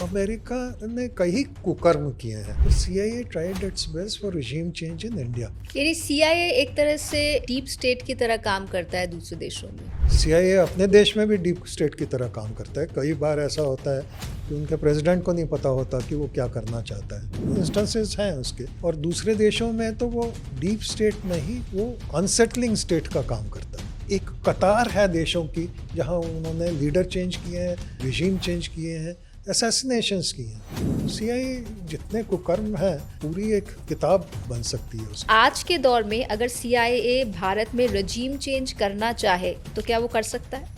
America ने कई कुकर्म किए हैं। CIA tried it's best for regime change in India. यानी CIA एक तरह से डीप स्टेट की तरह काम करता है दूसरे देशों में। CIA अपने देश में भी डीप स्टेट की तरह काम करता है। कई बार ऐसा होता है कि उनके प्रेसिडेंट को नहीं पता होता कि वो क्या करना चाहता है। इंस्टेंसेस हैं उसके। और दूसरे देशों में तो वो डीप स्टेट नहीं, वो अनसेटलिंग स्टेट का काम करता है। एक कतार है देशों की जहां उन्होंने लीडर चेंज किए हैं, रिजीम चेंज किए हैं, असैसिनेशंस की हैं। CIA जितने कुकर्म हैं, पूरी एक किताब बन सकती है उसकी। आज के दौर में अगर CIA भारत में रजीम चेंज करना चाहे तो क्या वो कर सकता है?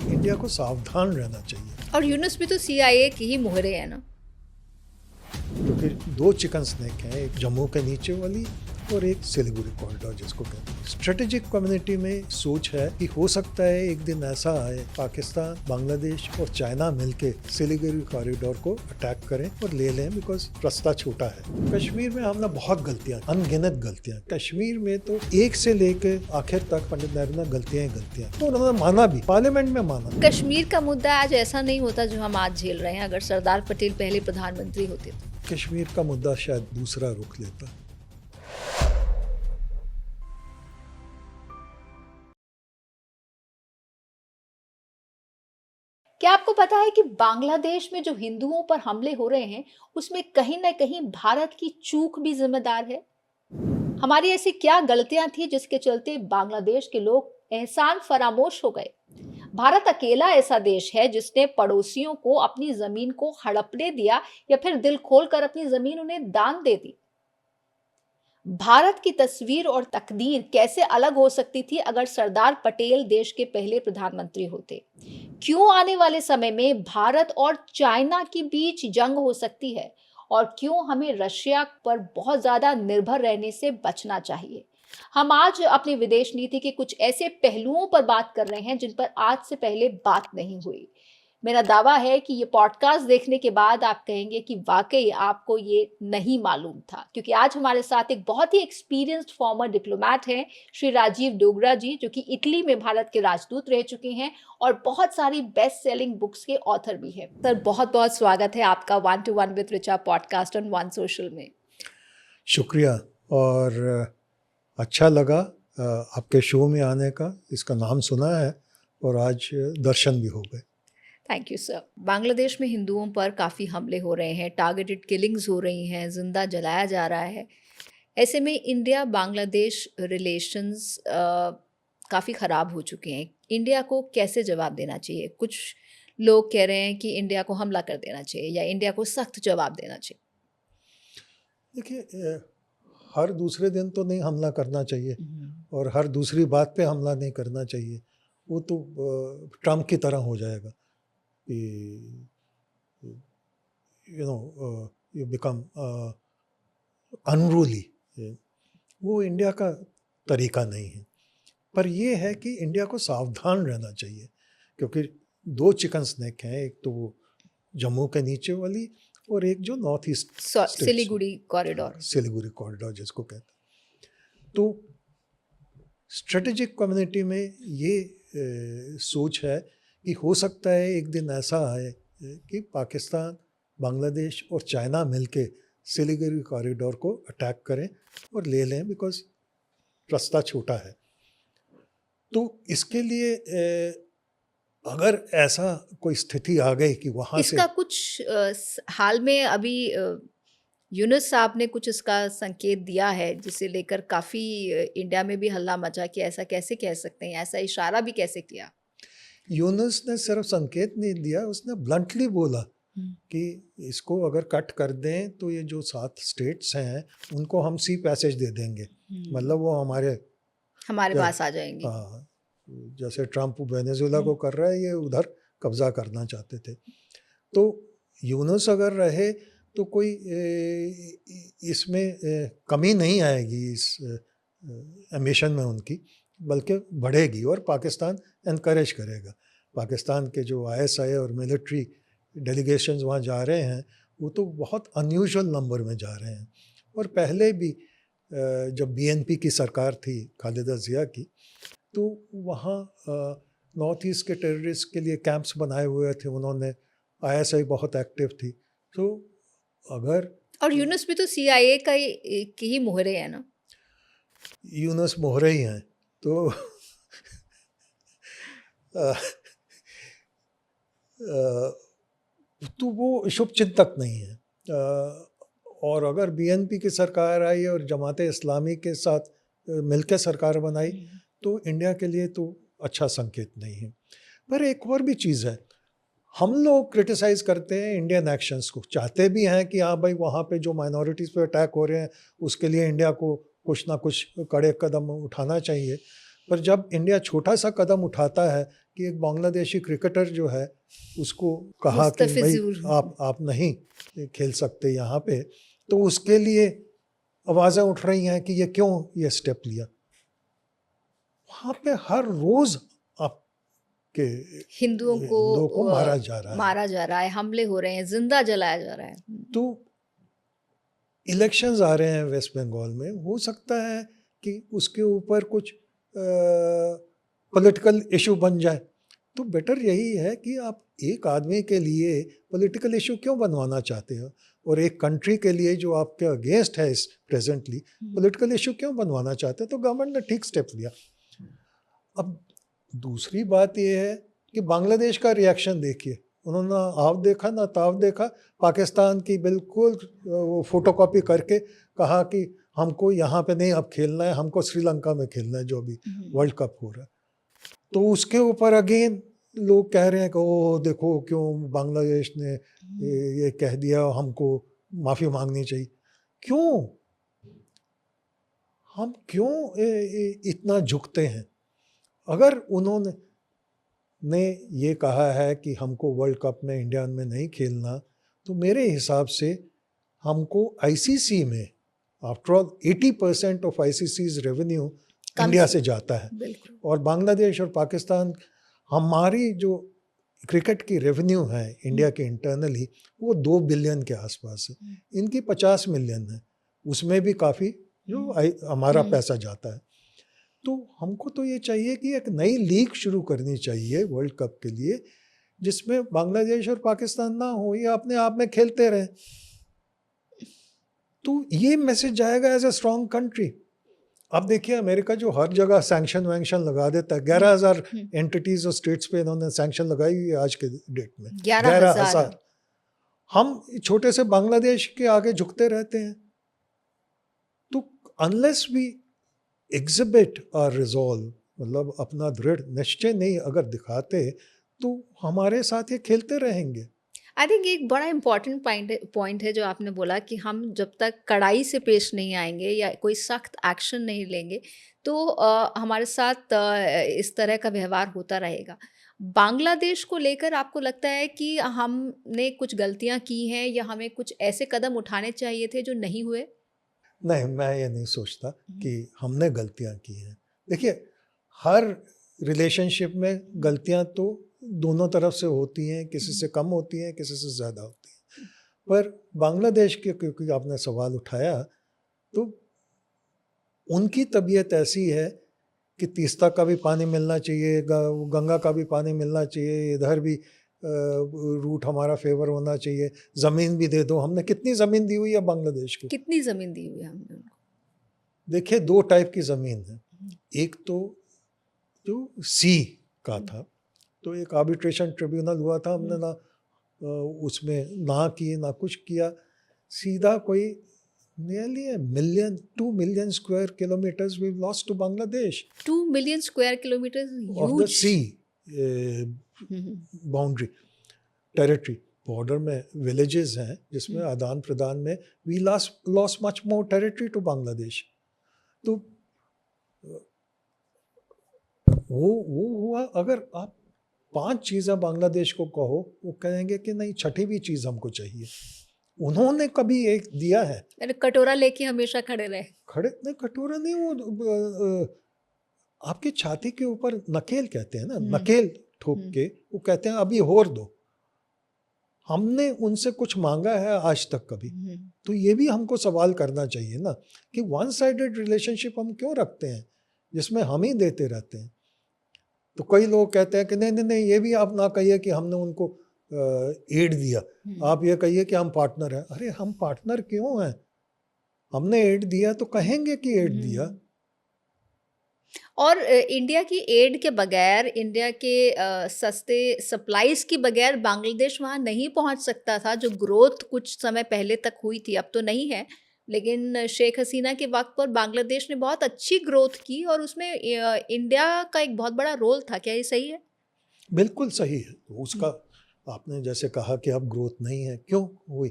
इंडिया को सावधान रहना चाहिए, और यूनुस भी तो CIA की ही मोहरे है ना। क्योंकि दो चिकन स्नेक हैं, एक जम्मू के नीचे वाली और एक सिलीगुड़ी कॉरिडोर जिसको कहते हैं। स्ट्रेटेजिक कम्युनिटी में सोच है कि हो सकता है एक दिन ऐसा आए पाकिस्तान, बांग्लादेश और चाइना मिलके सिलीगुड़ी कॉरिडोर को अटैक करें और ले लें, बिकॉज रास्ता छोटा है। कश्मीर में हमने बहुत गलतियां, अनगिनत गलतियां, कश्मीर में तो एक से लेके आखिर तक पंडित नेहरू ने गलतियां तो उन्होंने माना भी, पार्लियामेंट में माना। कश्मीर का मुद्दा आज ऐसा नहीं होता जो हम आज झेल रहे हैं अगर सरदार पटेल पहले प्रधानमंत्री होते तो। कश्मीर का मुद्दा शायद दूसरा रुख लेता। क्या आपको पता है कि बांग्लादेश में जो हिंदुओं पर हमले हो रहे हैं उसमें कहीं ना कहीं भारत की चूक भी जिम्मेदार है? हमारी ऐसी क्या गलतियां थी जिसके चलते बांग्लादेश के लोग एहसान फरामोश हो गए? भारत अकेला ऐसा देश है जिसने पड़ोसियों को अपनी जमीन को हड़पने दिया या फिर दिल खोलकर अपनी जमीन उन्हें दान दे दी। भारत की तस्वीर और तकदीर कैसे अलग हो सकती थी अगर सरदार पटेल देश के पहले प्रधानमंत्री होते? क्यों आने वाले समय में भारत और चाइना के बीच जंग हो सकती है? और क्यों हमें रशिया पर बहुत ज्यादा निर्भर रहने से बचना चाहिए? हम आज अपनी विदेश नीति के कुछ ऐसे पहलुओं पर बात कर रहे हैं जिन पर आज से पहले बात नहीं हुई। मेरा दावा है कि ये पॉडकास्ट देखने के बाद आप कहेंगे कि वाकई आपको ये नहीं मालूम था, क्योंकि आज हमारे साथ एक बहुत ही एक्सपीरियंस्ड फॉर्मर डिप्लोमैट हैं, श्री राजीव डोगरा जी, जो कि इटली में भारत के राजदूत रह चुके हैं और बहुत सारी बेस्ट सेलिंग बुक्स के ऑथर भी हैं। सर, बहुत बहुत स्वागत है आपका 1 to 1 with Richa podcast on one social में। शुक्रिया, और अच्छा लगा आपके शो में आने का। इसका नाम सुना है और आज दर्शन भी हो गए। Thank you sir. बांग्लादेश में हिंदुओं पर काफ़ी हमले हो रहे हैं, टारगेटेड किलिंग्स हो रही हैं, जिंदा जलाया जा रहा है। ऐसे में इंडिया बांग्लादेश रिलेशंस काफ़ी ख़राब हो चुके हैं। इंडिया को कैसे जवाब देना चाहिए? कुछ लोग कह रहे हैं कि इंडिया को हमला कर देना चाहिए या इंडिया को सख्त जवाब देना चाहिए। देखिए, हर दूसरे दिन तो नहीं हमला करना चाहिए और हर दूसरी बात पे हमला नहीं करना चाहिए। वो तो ट्रम्प की तरह हो जाएगा कि यू बिकम अनरूली। वो इंडिया का तरीका नहीं है। पर ये है कि इंडिया को सावधान रहना चाहिए, क्योंकि दो चिकन स्नेक हैं, एक तो वो जम्मू के नीचे वाली और एक जो north east Siliguri corridor, Siliguri corridor जिसको कहते हैं। तो स्ट्रेटेजिक कम्युनिटी में ये सोच है कि हो सकता है एक दिन ऐसा आए कि पाकिस्तान, बांग्लादेश और चाइना मिलके सिलीगुड़ी कॉरिडोर को अटैक करें और ले लें, बिकॉज रास्ता छोटा है। तो इसके लिए अगर ऐसा कोई स्थिति आ गई कि वहाँ से इसका कुछ हाल में अभी यूनुस साहब ने कुछ इसका संकेत दिया है, जिसे लेकर काफ़ी इंडिया में भी हल्ला मचा कि ऐसा कैसे कह सकते हैं, ऐसा इशारा भी कैसे किया। यूनुस ने सिर्फ संकेत नहीं दिया, उसने ब्लंटली बोला कि इसको अगर कट कर दें तो ये जो 7 स्टेट्स हैं उनको हम सी पैसेज दे देंगे। मतलब वो हमारे पास आ जाएंगे। हाँ, जैसे ट्रम्प वेनेजुएला को कर रहा है, ये उधर कब्जा करना चाहते थे। तो यूनुस अगर रहे तो कोई इसमें कमी नहीं आएगी इस एम्बिशन में उनकी, बल्कि बढ़ेगी और पाकिस्तान एनकरेज करेगा। पाकिस्तान के जो ISI और मिलिट्री डेलीगेशंस वहाँ जा रहे हैं, वो तो बहुत अनयूजुअल नंबर में जा रहे हैं। और पहले भी जब BNP की सरकार थी, खालिदा जिया की, तो वहाँ नॉर्थ ईस्ट के टेररिस्ट के लिए कैंप्स बनाए हुए थे उन्होंने, ISI बहुत एक्टिव थी। तो अगर और यूनुस भी तो CIA की ही मोहरे है ना। यूनुस मोहरे ही हैं तो अ, तो वो शुभ चिंतक नहीं है। और अगर BNP की सरकार आई और जमात इस्लामी के साथ मिलकर सरकार बनाई तो इंडिया के लिए तो अच्छा संकेत नहीं है। पर एक और भी चीज़ है, हम लोग क्रिटिसाइज करते हैं इंडियन एक्शंस को, चाहते भी हैं कि हाँ भाई वहाँ पे जो माइनॉरिटीज़ पे अटैक हो रहे हैं उसके लिए इंडिया को कुछ ना कुछ कड़े कदम उठाना चाहिए। पर जब इंडिया छोटा सा कदम उठाता है कि एक बांग्लादेशी क्रिकेटर जो है उसको कहा कि भाई मुस्तफिजुर। आप नहीं खेल सकते यहाँ पे, तो उसके लिए आवाज़ें उठ रही हैं कि ये क्यों ये स्टेप लिया। वहाँ पे हर रोज़ आपके हिंदुओं को मारा जा रहा है, मारा जा रहा है, हमले हो रहे हैं, जिंदा जलाया जा रहा है। तो इलेक्शंस आ रहे हैं वेस्ट बंगाल में, हो सकता है कि उसके ऊपर कुछ पॉलिटिकल इशू बन जाए। तो बेटर यही है कि आप एक आदमी के लिए पॉलिटिकल इशू क्यों बनवाना चाहते हो, और एक कंट्री के लिए जो आपके अगेंस्ट है इस प्रेजेंटली पॉलिटिकल इशू क्यों बनवाना चाहते हैं। तो गवर्नमेंट ने ठीक स्टेप लिया। अब दूसरी बात यह है कि बांग्लादेश का रिएक्शन देखिए, उन्होंने आव देखा ना ताव देखा, पाकिस्तान की बिल्कुल वो फोटोकॉपी करके कहा कि हमको यहाँ पे नहीं अब खेलना है, हमको श्रीलंका में खेलना है जो भी वर्ल्ड कप हो रहा है। तो उसके ऊपर अगेन लोग कह रहे हैं कि ओ देखो क्यों बांग्लादेश ने ये कह दिया, हमको माफ़ी मांगनी चाहिए। क्यों हम क्यों इतना झुकते हैं? अगर उन्होंने ये कहा है कि हमको वर्ल्ड कप में इंडिया में नहीं खेलना, तो मेरे हिसाब से हमको ICC में, after all 80% of ICC's revenue India से जाता है, और बांग्लादेश और पाकिस्तान, हमारी जो क्रिकेट की रेवेन्यू है इंडिया के इंटरनली वो 2 बिलियन के आसपास है, इनकी 50 मिलियन है, उसमें भी काफ़ी जो हमारा पैसा जाता है। तो हमको तो ये चाहिए कि एक नई लीग शुरू करनी चाहिए वर्ल्ड कप के लिए, जिसमें बांग्लादेश और पाकिस्तान ना हो, ये अपने आप में खेलते रहे। तो ये मैसेज जाएगा एज ए स्ट्रॉन्ग कंट्री। अब देखिए अमेरिका जो हर जगह सैंक्शन वैंक्शन लगा देता है, 11,000 एंटिटीज और स्टेट्स पे इन्होंने सैंक्शन लगाई हुई है आज के डेट में, 11,000। हम छोटे से बांग्लादेश के आगे झुकते रहते हैं। तो unless we exhibit our resolve, मतलब अपना दृढ़ निश्चय नहीं अगर दिखाते, तो हमारे साथ ये खेलते रहेंगे। आई थिंक एक बड़ा इम्पॉर्टेंट पॉइंट है जो आपने बोला कि हम जब तक कड़ाई से पेश नहीं आएंगे या कोई सख्त एक्शन नहीं लेंगे तो हमारे साथ इस तरह का व्यवहार होता रहेगा। बांग्लादेश को लेकर आपको लगता है कि हमने कुछ गलतियां की हैं या हमें कुछ ऐसे कदम उठाने चाहिए थे जो नहीं हुए? नहीं, मैं ये नहीं सोचता कि हमने गलतियां की हैं। देखिए हर रिलेशनशिप में गलतियां तो दोनों तरफ से होती हैं, किसी से कम होती हैं, किसी से ज़्यादा होती हैं। पर बांग्लादेश के क्योंकि आपने सवाल उठाया, तो उनकी तबीयत ऐसी है कि तीस्ता का भी पानी मिलना चाहिए, गंगा का भी पानी मिलना चाहिए, इधर भी रूट हमारा फेवर होना चाहिए, ज़मीन भी दे दो। हमने कितनी ज़मीन दी हुई है बांग्लादेश को? कितनी ज़मीन दी हुई है हमने उनको? देखिए 2 टाइप की ज़मीन है, एक तो जो सी का था, तो एक आर्बिट्रेशन ट्रिब्यूनल हुआ था, हमने ना उसमें ना किए ना कुछ किया, सीधा कोई nearly 2 million square kilometers we've lost to Bangladesh. 2 million square kilometers of the sea boundary territory. Border में विलेजेस हैं जिसमें आदान प्रदान में we lost much more territory to Bangladesh. तो वो हुआ। अगर आप 5 चीज़ें बांग्लादेश को कहो, वो कहेंगे कि नहीं छठी भी चीज़ हमको चाहिए। उन्होंने कभी एक दिया है? कटोरा लेके हमेशा खड़े रहे। खड़े नहीं, कटोरा नहीं, वो आपके छाती के ऊपर नकेल कहते हैं ना, नकेल ठोक के वो कहते हैं अभी और दो। हमने उनसे कुछ मांगा है आज तक कभी? तो ये भी हमको सवाल करना चाहिए ना कि वन साइडेड रिलेशनशिप हम क्यों रखते हैं जिसमें हम ही देते रहते हैं। तो कई लोग कहते हैं कि नहीं नहीं नहीं, ये भी आप ना कहिए कि हमने उनको एड दिया, आप ये कहिए कि हम पार्टनर हैं। अरे हम पार्टनर क्यों हैं? हमने एड दिया तो कहेंगे कि एड दिया। और इंडिया की एड के बगैर, इंडिया के सस्ते सप्लाईज के बगैर बांग्लादेश वहाँ नहीं पहुँच सकता था। जो ग्रोथ कुछ समय पहले तक हुई थी, अब तो नहीं है, लेकिन शेख हसीना के वक्त पर बांग्लादेश ने बहुत अच्छी ग्रोथ की और उसमें इंडिया का एक बहुत बड़ा रोल था। क्या ये सही है? बिल्कुल सही है। उसका आपने जैसे कहा कि अब ग्रोथ नहीं है, क्यों हुई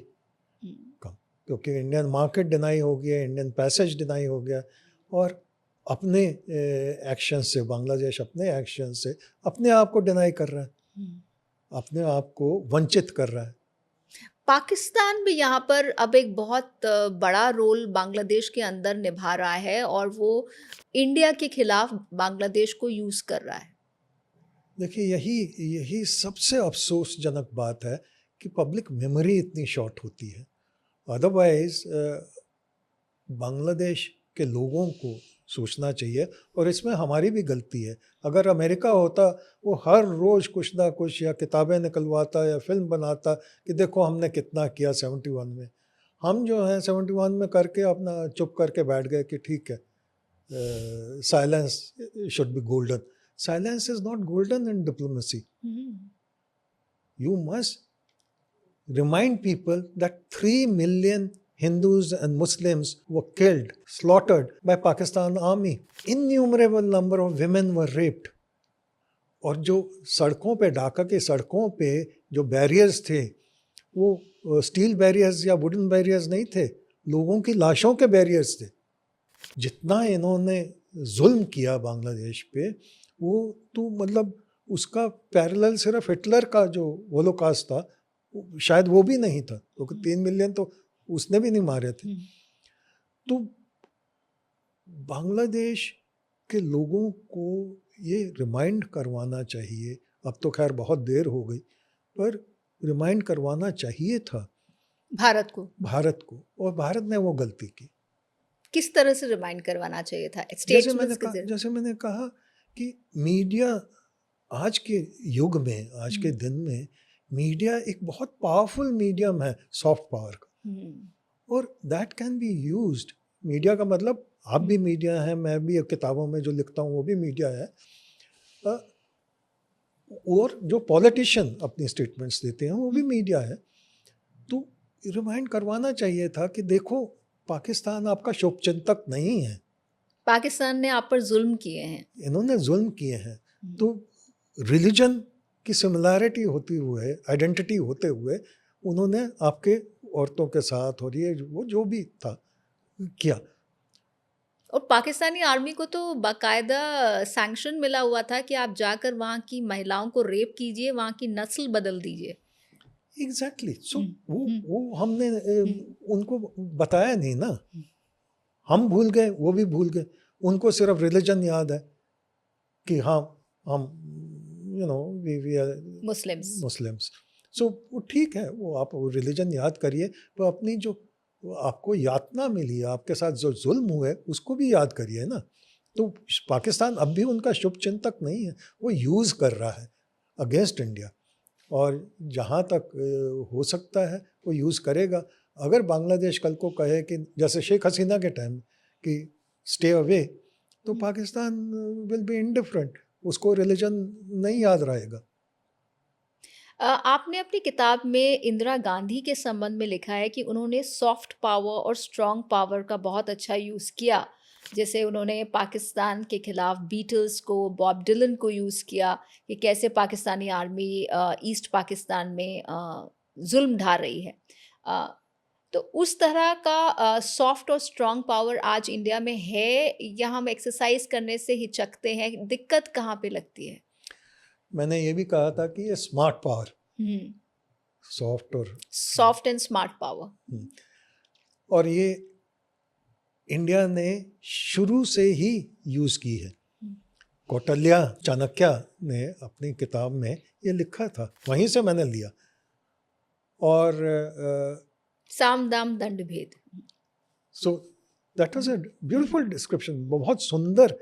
कम? क्योंकि इंडियन मार्केट डिनाई हो गया, इंडियन पैसेज डिनाई हो गया, और अपने एक्शन से, बांग्लादेश अपने एक्शन से अपने आप को डिनाई कर रहा है, अपने आप को वंचित कर रहा है। पाकिस्तान भी यहाँ पर अब एक बहुत बड़ा रोल बांग्लादेश के अंदर निभा रहा है और वो इंडिया के खिलाफ बांग्लादेश को यूज कर रहा है। देखिए, यही सबसे अफसोसजनक बात है कि पब्लिक मेमोरी इतनी शॉर्ट होती है। अदरवाइज बांग्लादेश के लोगों को सोचना चाहिए, और इसमें हमारी भी गलती है। अगर अमेरिका होता, वो हर रोज़ कुछ ना कुछ या किताबें निकलवाता या फिल्म बनाता कि देखो हमने कितना किया 71 में। हम जो हैं 71 में करके अपना चुप करके बैठ गए कि ठीक है, silence should be golden. Silence is not golden in diplomacy. You must remind people that 3 million Hindus and Muslims were killed, slaughtered by Pakistan army. Innumerable number of women were raped. और जो सड़कों पे, ढाका की सड़कों पे जो barriers थे, वो स्टील बैरियर्स या वुडन बैरियर्स नहीं थे, लोगों की लाशों के बैरियर्स थे। जितना इन्होंने जुल्म किया बांग्लादेश पे, वो तो मतलब उसका पैरेलल सिर्फ हिटलर का जो होलोकॉस्ट था, शायद वो भी नहीं था, क्योंकि 3 मिलियन तो उसने भी नहीं मारे थे। तो बांग्लादेश के लोगों को ये रिमाइंड करवाना चाहिए, अब तो खैर बहुत देर हो गई, पर रिमाइंड करवाना चाहिए था भारत को, और भारत ने वो गलती की। किस तरह से रिमाइंड करवाना चाहिए था? जैसे मैंने कहा कि मीडिया आज के युग में, आज के दिन में मीडिया एक बहुत पावरफुल मीडियम है सॉफ्ट पावर का, और that can be used. Media का मतलब आप भी मीडिया हैं, मैं भी किताबों में जो लिखता हूँ वो भी मीडिया है, और जो पॉलिटिशियन अपनी स्टेटमेंट्स देते हैं वो भी मीडिया है। तो रिमाइंड करवाना चाहिए था कि देखो, पाकिस्तान आपका शुभचिंतक नहीं है, पाकिस्तान ने आप पर जुल्म किए हैं, इन्होंने जुल्म किए हैं। तो रिलीजन की सिमिलैरिटी होती हुए, आइडेंटिटी होते हुए, उन्होंने आपके औरतों के साथ और ये वो जो भी था किया। और पाकिस्तानी आर्मी को तो बाकायदा सैंक्शन मिला हुआ था कि आप जाकर वहाँ की महिलाओं को रेप कीजिए, वहाँ की नस्ल बदल दीजिए। एग्जैक्टली। सो वो हमने उनको बताया नहीं ना, हम भूल गए, वो भी भूल गए। उनको सिर्फ रिलीजन याद है कि हाँ हम वी आर मुस्लिम्स। सो वो ठीक है, वो आप रिलीजन याद करिए, तो अपनी जो आपको यातना मिली, आपके साथ जो जुल्म हुए, उसको भी याद करिए ना। तो पाकिस्तान अब भी उनका शुभचिंतक नहीं है, वो यूज़ कर रहा है अगेंस्ट इंडिया, और जहाँ तक हो सकता है वो यूज़ करेगा। अगर बांग्लादेश कल को कहे कि जैसे शेख हसीना के टाइम कि स्टे अवे, तो पाकिस्तान विल बी इनडिफरेंट, उसको रिलीजन नहीं याद रहेगा। आपने अपनी किताब में इंदिरा गांधी के संबंध में लिखा है कि उन्होंने सॉफ्ट पावर और स्ट्रॉन्ग पावर का बहुत अच्छा यूज़ किया। जैसे उन्होंने पाकिस्तान के खिलाफ बीटल्स को, बॉब डिलन को यूज़ किया कि कैसे पाकिस्तानी आर्मी ईस्ट पाकिस्तान में जुल्म ढा रही है। तो उस तरह का सॉफ्ट और स्ट्रॉन्ग पावर आज इंडिया में है, या हम एक्सरसाइज करने से हिचकते हैं? दिक्कत कहाँ पे लगती है? मैंने ये भी कहा था कि ये smart power, soft and smart power, और ये इंडिया ने शुरू से ही यूज़ की है। कौटिल्य चाणक्य ने अपनी किताब में ये लिखा था, वहीं से मैंने लिया। और साम दाम दंड भेद, so that was a beautiful description, बहुत सुंदर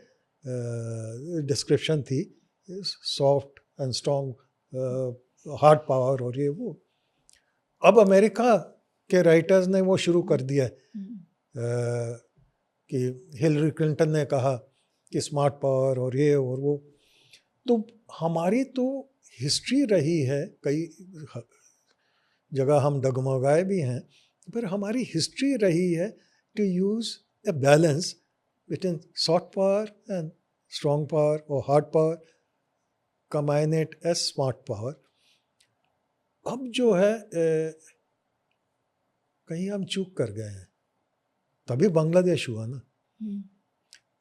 डिस्क्रिप्शन थी, soft and strong hard power और ये वो। अब अमेरिका के राइटर्स ने वो शुरू कर दिया है कि हिलरी क्लिंटन ने कहा कि स्मार्ट पावर और ये और वो। तो हमारी तो हिस्ट्री रही है, कई जगह हम डगमगाए भी हैं, पर हमारी हिस्ट्री रही है to use a balance between soft power and strong power or hard power, combine it as smart power. अब जो है कहीं हम चूक कर गए हैं, तभी बांग्लादेश हुआ ना,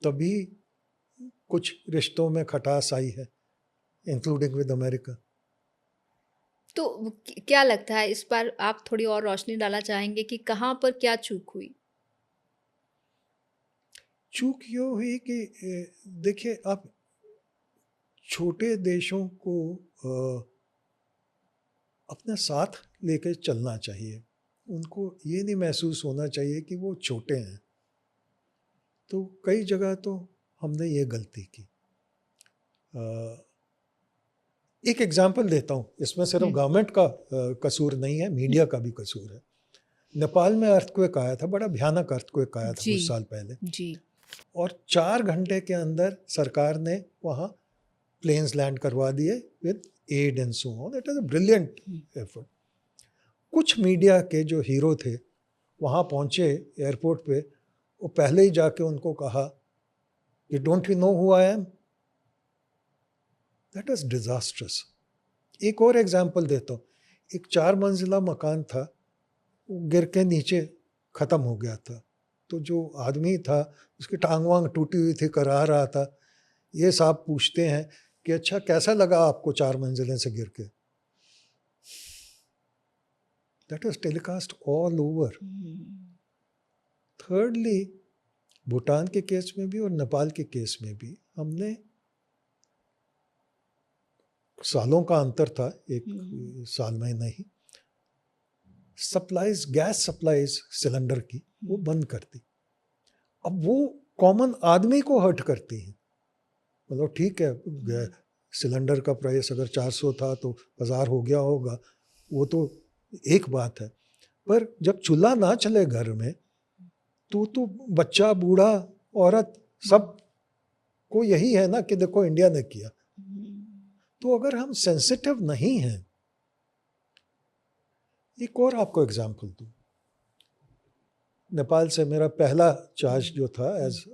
तभी कुछ रिश्तों में खटास आई है, इंक्लूडिंग विद अमेरिका। तो क्या लगता है इस बार आप थोड़ी और रोशनी डालना चाहेंगे कि कहाँ पर क्या चूक हुई? चूक ये हुई कि देखिए, आप छोटे देशों को अपने साथ लेकर चलना चाहिए, उनको ये नहीं महसूस होना चाहिए कि वो छोटे हैं। तो कई जगह तो हमने ये गलती की। एक एग्जांपल देता हूँ, इसमें सिर्फ गवर्नमेंट का कसूर नहीं है, मीडिया का भी कसूर है। नेपाल में अर्थक्वेक आया था, बड़ा भयानक अर्थक्वेक आया था कुछ साल पहले जी। और 4 घंटे के अंदर सरकार ने वहाँ प्लेन्स लैंड करवा दिए with aid and so on. It is a brilliant effort. कुछ मीडिया के जो हीरो थे वहाँ पहुँचे एयरपोर्ट पे, वो पहले ही जाके उनको कहा कि don't you know who I am. That is disastrous. एक और एग्जाम्पल देता हूँ, एक 4 मंजिला मकान था, वो गिर के नीचे ख़त्म हो गया था। तो जो आदमी था उसकी टांग वांग टूटी हुई थी, करा रहा था। ये साहब पूछते हैं कि अच्छा कैसा लगा आपको 4 मंजिलें से गिर के? That was telecast all over. Thirdly, Bhutan के केस में भी और नेपाल के केस में भी हमने, सालों का अंतर था, एक साल में नहीं, सप्लाईज, गैस सप्लाईज सिलेंडर की वो बंद कर दी। अब वो कॉमन आदमी को हर्ट करती हैं। मतलब ठीक है, सिलेंडर का प्राइस अगर 400 था तो 1000 हो गया होगा, वो तो एक बात है, पर जब चूल्हा ना चले घर में तो बच्चा, बूढ़ा, औरत, सब को यही है ना कि देखो इंडिया ने किया। तो अगर हम सेंसिटिव नहीं हैं, एक और आपको एग्जांपल दूं, नेपाल से मेरा पहला चार्ज जो था as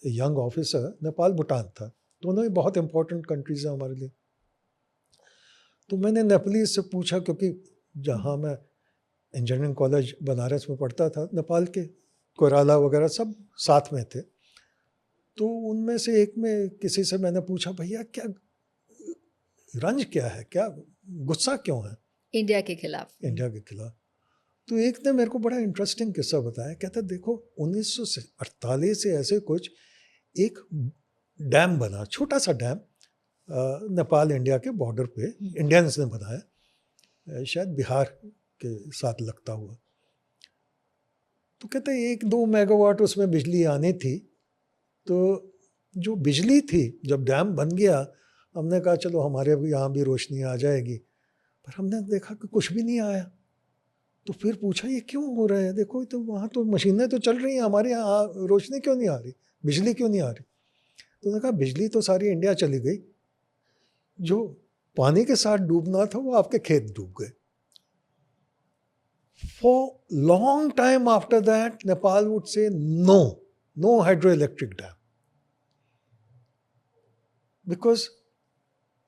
young officer, Nepal Bhutan था। दोनों ही बहुत इंपॉर्टेंट कंट्रीज हैं हमारे लिए। तो मैंने नेपालीज से पूछा, क्योंकि जहाँ मैं इंजीनियरिंग कॉलेज बनारस में पढ़ता था, नेपाल के कोयराला वगैरह सब साथ में थे। तो उनमें से एक में किसी से मैंने पूछा, भैया क्या रंज क्या है, क्या गुस्सा क्यों है इंडिया के खिलाफ? इंडिया के खिलाफ। तो एक ने मेरे को बड़ा इंटरेस्टिंग किस्सा बताया। कहता देखो 1948 से ऐसे कुछ एक डैम बना, छोटा सा डैम, नेपाल इंडिया के बॉर्डर पे इंडियंस ने बनाया, शायद बिहार के साथ लगता हुआ। तो कहते 1-2 मेगावाट उसमें बिजली आनी थी। तो जो बिजली थी, जब डैम बन गया, हमने कहा चलो हमारे यहाँ भी रोशनी आ जाएगी, पर हमने देखा कि कुछ भी नहीं आया। तो फिर पूछा ये क्यों हो रहा है, देखो तो वहाँ तो मशीनें तो चल रही हैं, हमारे यहाँ रोशनी क्यों नहीं आ रही, बिजली क्यों नहीं आ रही? तो उन्होंने कहा बिजली तो सारी इंडिया चली गई, जो पानी के साथ डूबना था वो आपके खेत डूब गए। For long time after that, Nepal would say no hydroelectric dam, because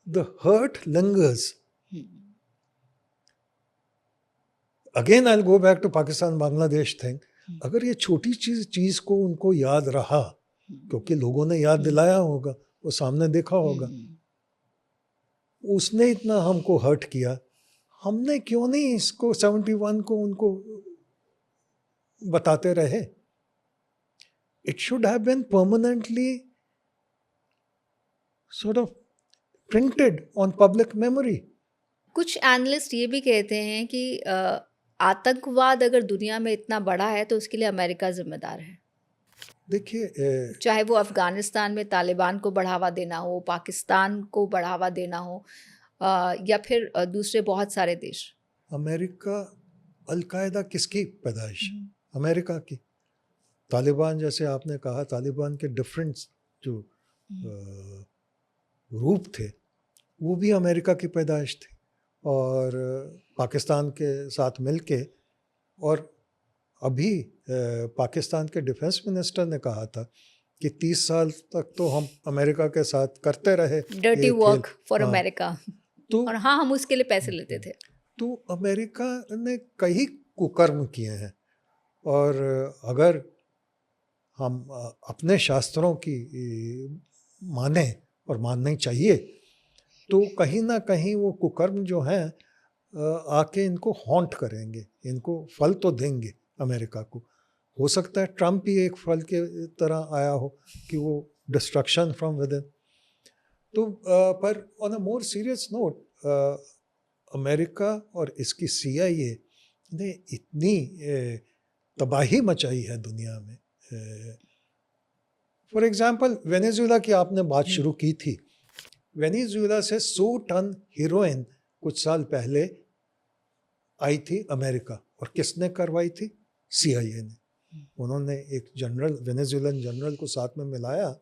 the hurt lingers. Again, I'll go back to Pakistan Bangladesh thing. अगर ये छोटी चीज को उनको याद रहा, क्योंकि लोगों ने याद दिलाया होगा, वो सामने देखा होगा, उसने इतना हमको हर्ट किया, हमने क्यों नहीं इसको 71 को उनको बताते रहे? It should have been permanently sort of printed on public memory. कुछ एनालिस्ट ये भी कहते हैं कि आतंकवाद अगर दुनिया में इतना बड़ा है तो उसके लिए अमेरिका जिम्मेदार है। देखिए, चाहे वो अफगानिस्तान में तालिबान को बढ़ावा देना हो, पाकिस्तान को बढ़ावा देना हो, या फिर दूसरे बहुत सारे देश? अमेरिका, अलकायदा किसकी पैदाइश? अमेरिका की। तालिबान, जैसे आपने कहा, तालिबान के डिफरेंट जो रूप थे वो भी अमेरिका की पैदाइश थी, और पाकिस्तान के साथ मिलके। और अभी पाकिस्तान के डिफेंस मिनिस्टर ने कहा था कि 30 साल तक तो हम अमेरिका के साथ करते रहे डर्टी ये वर्क खेल। फॉर हाँ, अमेरिका, तो और हाँ हम उसके लिए पैसे लेते थे। तो अमेरिका ने कई कुकर्म किए हैं, और अगर हम अपने शास्त्रों की माने, और माननी चाहिए, तो कहीं ना कहीं वो कुकर्म जो हैं आके इनको हॉन्ट करेंगे, इनको फल तो देंगे अमेरिका को। हो सकता है ट्रम्प ही एक फल के तरह आया हो कि वो डिस्ट्रक्शन फ्रॉम विद इन। तो पर on a more serious note, America और इसकी CIA ने इतनी तबाही मचाई है दुनिया में। फॉर एग्जांपल, वेनेजुएला की आपने बात शुरू की थी। वेनेजुएला से 100 टन हीरोइन कुछ साल पहले आई थी अमेरिका, और किसने करवाई थी? CIA ने। उन्होंने एक जनरल, वेनेजुएलन जनरल को साथ में मिलाया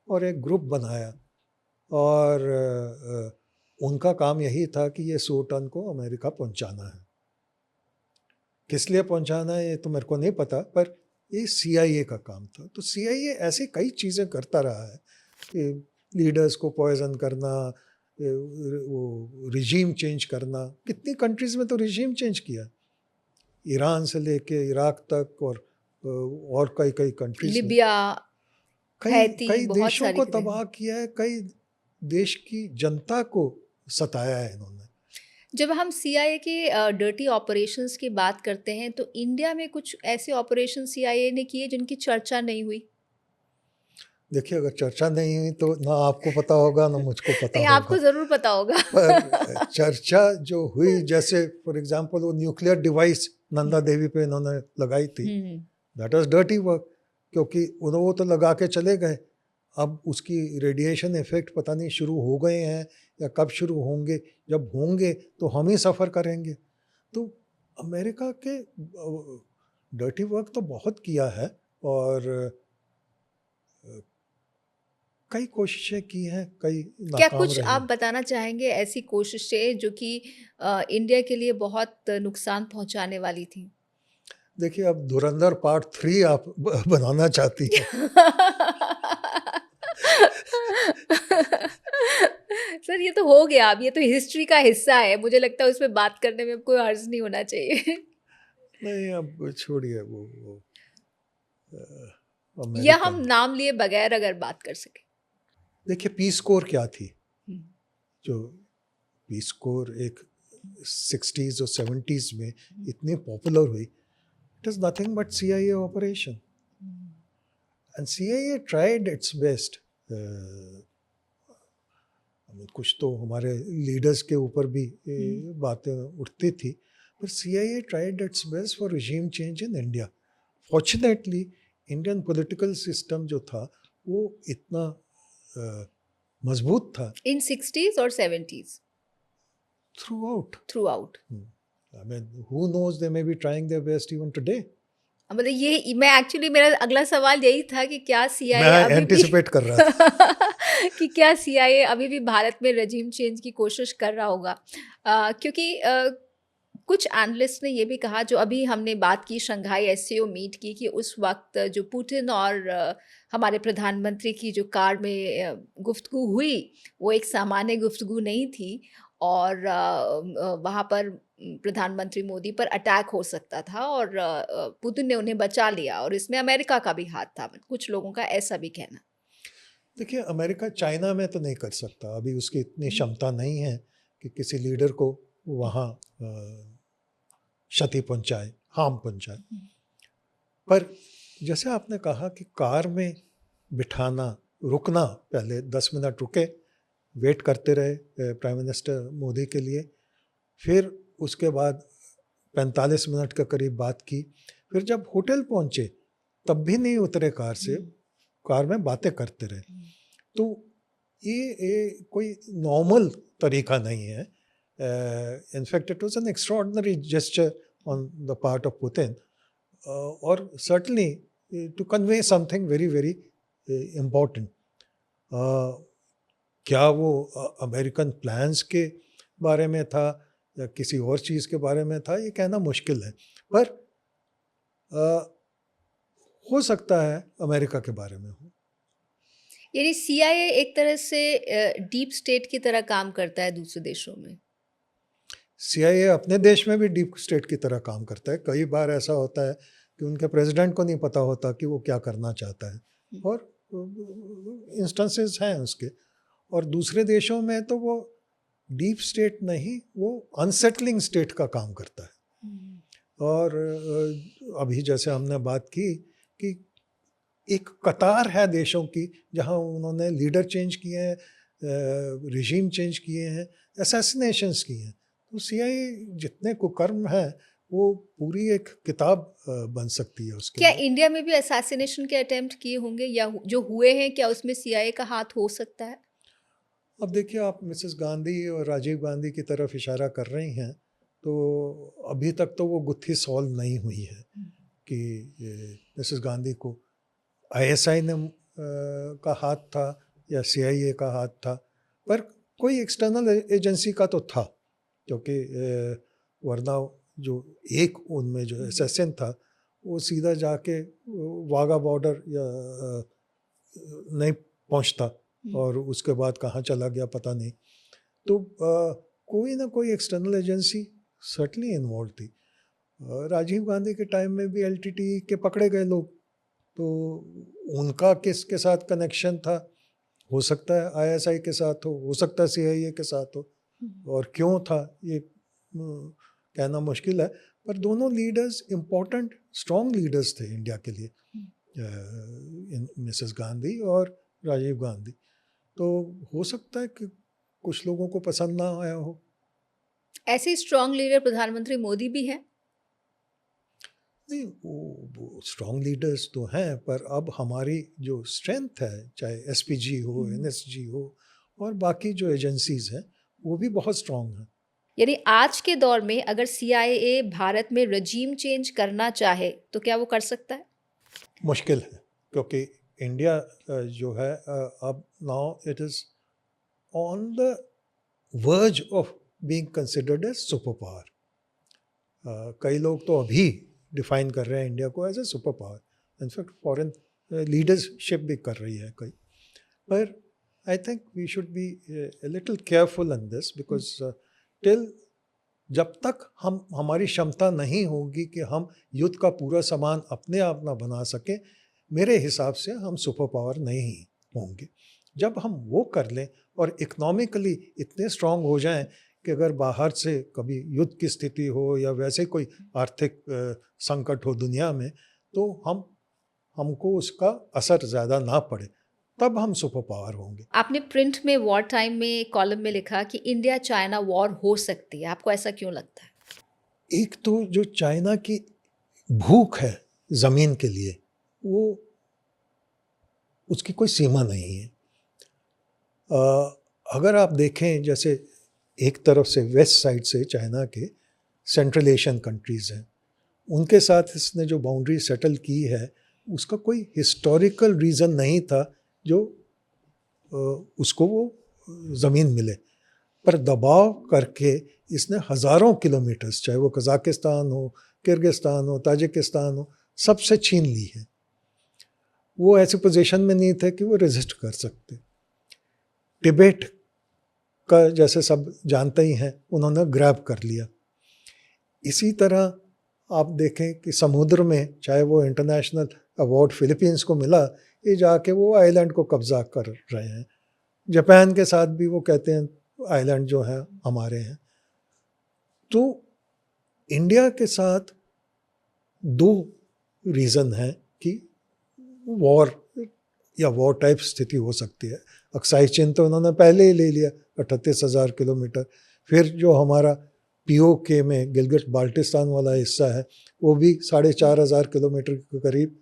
और एक ग्रुप बनाया, और उनका काम यही था कि ये 100 टन को अमेरिका पहुंचाना है। किस लिए पहुंचाना है ये तो मेरे को नहीं पता, पर ये CIA का काम था। तो CIA ऐसे कई चीज़ें करता रहा है कि लीडर्स को पॉइजन करना, वो रिजीम चेंज करना। कितनी कंट्रीज़ में तो रिजीम चेंज किया, ईरान से लेके इराक तक, और कई कई कंट्रीज में, लिबिया, कई हैती, कई बहुत देशों सारी को जगह। तबाह किया है, कई देश की जनता को सताया है इन्होंने। जब हम CIA के डर्टी ऑपरेशंस की बात करते हैं तो इंडिया में कुछ ऐसे ऑपरेशन CIA ने किए जिनकी चर्चा नहीं हुई। देखिए, अगर चर्चा नहीं हुई तो ना आपको पता होगा ना मुझको पता नहीं, होगा, आपको जरूर पता होगा। पर चर्चा जो हुई, जैसे फॉर एग्जांपल वो न्यूक्लियर डिवाइस नंदा देवी पे इन्होंने लगाई थी, दैट वाज डर्टी वर्क, क्योंकि वो तो लगा के चले गए। अब उसकी रेडिएशन इफेक्ट पता नहीं शुरू हो गए हैं या कब शुरू होंगे। जब होंगे तो हम ही सफ़र करेंगे। तो अमेरिका के डर्टी वर्क तो बहुत किया है, और कई कोशिशें की हैं, कई क्या नाकाम कुछ रही आप हैं। बताना चाहेंगे ऐसी कोशिशें जो कि इंडिया के लिए बहुत नुकसान पहुंचाने वाली थी? देखिए, अब धुरंधर पार्ट 3 आप बनाना चाहती हैं। सर ये तो हो गया, अब ये तो हिस्ट्री का हिस्सा है, मुझे लगता है उसमें बात करने में कोई हर्ज नहीं होना चाहिए। नहीं, अब छोड़िए वो या अमेरिकन। हम नाम लिए बगैर अगर बात कर सके। देखिए, पीस कोर क्या थी? हम्म, जो पीस कोर एक 60s और 70s में इतनी पॉपुलर हुई, it is nothing but CIA operation, and CIA tried it's best. कुछ तो हमारे लीडर्स के ऊपर भी बातें उठती थी, पर CIA tried it's best for regime change in India. Fortunately Indian political system जो था वो इतना मजबूत था इन 60s और 70s through out. Through out. I mean, who knows, they may be trying their best even today. मतलब ये मैं एक्चुअली, मेरा अगला सवाल यही था कि क्या CIA मैं अभी एंटिसिपेट कर रहा था। कि क्या CIA अभी भी भारत में रजीम चेंज की कोशिश कर रहा होगा? क्योंकि कुछ एनालिस्ट ने ये भी कहा, जो अभी हमने बात की शंघाई SCO मीट की, कि उस वक्त जो पुतिन और हमारे प्रधानमंत्री की जो कार में गुफ्तगू हुई वो एक सामान्य गुफ्तगू नहीं थी, और वहाँ पर प्रधानमंत्री मोदी पर अटैक हो सकता था, और पुतिन ने उन्हें बचा लिया, और इसमें अमेरिका का भी हाथ था, कुछ लोगों का ऐसा भी कहना। देखिए, अमेरिका चाइना में तो नहीं कर सकता, अभी उसकी इतनी क्षमता नहीं है कि किसी लीडर को वहाँ क्षति पहुँचाए, हार्म पहुँचाए। पर जैसे आपने कहा कि कार में बिठाना, रुकना, पहले 10 मिनट रुके, वेट करते रहे प्राइम मिनिस्टर मोदी के लिए, फिर उसके बाद 45 मिनट के करीब बात की, फिर जब होटल पहुँचे तब भी नहीं उतरे कार से, कार में बातें करते रहे। तो ये कोई नॉर्मल तरीका नहीं है. In fact it was an extraordinary gesture on the part of Putin, और certainly to convey something very very important. क्या वो अमेरिकन प्लान्स के बारे में था या किसी और चीज़ के बारे में था, ये कहना मुश्किल है. पर हो सकता है अमेरिका के बारे में हो. यानी सीआईए एक तरह से डीप स्टेट की तरह काम करता है दूसरे देशों में. CIA अपने देश में भी डीप स्टेट की तरह काम करता है. कई बार ऐसा होता है कि उनके प्रेसिडेंट को नहीं पता होता कि वो क्या करना चाहता है, और इंस्टेंसेस हैं उसके. और दूसरे देशों में तो वो डीप स्टेट नहीं, वो अनसेटलिंग स्टेट का काम करता है. और अभी जैसे हमने बात की कि एक कतार है देशों की जहां उन्होंने लीडर चेंज किए हैं, रिजीम चेंज किए हैं, असैसिनेशंस किए हैं. तो CIA जितने कुकर्म हैं वो पूरी एक किताब बन सकती है उसके क्या लिए. इंडिया में भी असैसिनेशन के अटेम्प्ट किए होंगे या जो हुए हैं, क्या उसमें सीआईए का हाथ हो सकता है? अब देखिए, आप मिसेस गांधी और राजीव गांधी की तरफ इशारा कर रही हैं, तो अभी तक तो वो गुत्थी सॉल्व नहीं हुई है कि मिसेस गांधी को ISI ने का हाथ था या CIA का हाथ था. पर कोई एक्सटर्नल एजेंसी का तो था, क्योंकि वरना जो एक उनमें जो असैसिन था वो सीधा जाके वाघा बॉर्डर या नहीं पहुंचता, और उसके बाद कहाँ चला गया पता नहीं. तो कोई ना कोई एक्सटर्नल एजेंसी सर्टनली इन्वॉल्व थी. राजीव गांधी के टाइम में भी LTTE के पकड़े गए लोग, तो उनका किसके साथ कनेक्शन था? हो सकता है ISI के साथ हो सकता है CIA के साथ हो, और क्यों था ये कहना मुश्किल है. पर दोनों लीडर्स इम्पोर्टेंट स्ट्रॉन्ग लीडर्स थे इंडिया के लिए, मिसेस गांधी और राजीव गांधी. तो हो सकता है कि कुछ लोगों को पसंद ना आया हो. ऐसे स्ट्रॉन्ग लीडर प्रधानमंत्री मोदी भी हैं. नहीं, वो स्ट्रॉन्ग लीडर्स तो हैं, पर अब हमारी जो स्ट्रेंथ है, चाहे SPG हो, NSG हो, और बाकी जो एजेंसीज हैं, वो भी बहुत स्ट्रॉन्ग हैं. यानी आज के दौर में अगर सीआईए भारत में रजीम चेंज करना चाहे तो क्या वो कर सकता है? मुश्किल है, क्योंकि इंडिया जो है अब now it is on the verge of being considered as super power. कई लोग तो अभी डिफाइन कर रहे हैं इंडिया को as a super power. In fact foreign leadership भी कर रही है कई. पर I think we should be a little careful in this, because till जब तक हमारी क्षमता नहीं होगी कि हम युद्ध का पूरा सामान अपने आप ना बना सकें, मेरे हिसाब से हम सुपर पावर नहीं होंगे. जब हम वो कर लें और इकोनॉमिकली इतने स्ट्रांग हो जाएं कि अगर बाहर से कभी युद्ध की स्थिति हो या वैसे कोई आर्थिक संकट हो दुनिया में, तो हमको उसका असर ज़्यादा ना पड़े, तब हम सुपर पावर होंगे. आपने प्रिंट में वॉर टाइम में कॉलम में लिखा कि इंडिया चाइना वॉर हो सकती है. आपको ऐसा क्यों लगता है? एक तो जो चाइना की भूख है ज़मीन के लिए, वो उसकी कोई सीमा नहीं है. अगर आप देखें, जैसे एक तरफ से वेस्ट साइड से चाइना के सेंट्रल एशियन कंट्रीज़ हैं, उनके साथ इसने जो बाउंड्री सेटल की है, उसका कोई हिस्टोरिकल रीज़न नहीं था जो उसको वो ज़मीन मिले. पर दबाव करके इसने हज़ारों किलोमीटर्स, चाहे वो कज़ाकिस्तान हो, किर्गिस्तान हो, ताजिकिस्तान हो, सबसे छीन ली है. वो ऐसी पोजीशन में नहीं थे कि वो रेजिस्ट कर सकते. तिब्बत का जैसे सब जानते ही हैं, उन्होंने ग्रैब कर लिया. इसी तरह आप देखें कि समुद्र में, चाहे वो इंटरनेशनल अवार्ड फिलीपींस को मिला, ये जाके वो आइलैंड को कब्जा कर रहे हैं. जापान के साथ भी वो कहते हैं आइलैंड जो है हमारे हैं. तो इंडिया के साथ दो रीज़न है कि वॉर या वॉर टाइप स्थिति हो सकती है. अक्साई चिन तो उन्होंने पहले ही ले लिया, 38,000 किलोमीटर. फिर जो हमारा POK में गिलगित बाल्टिस्तान वाला हिस्सा है, वो भी 4,500 किलोमीटर के करीब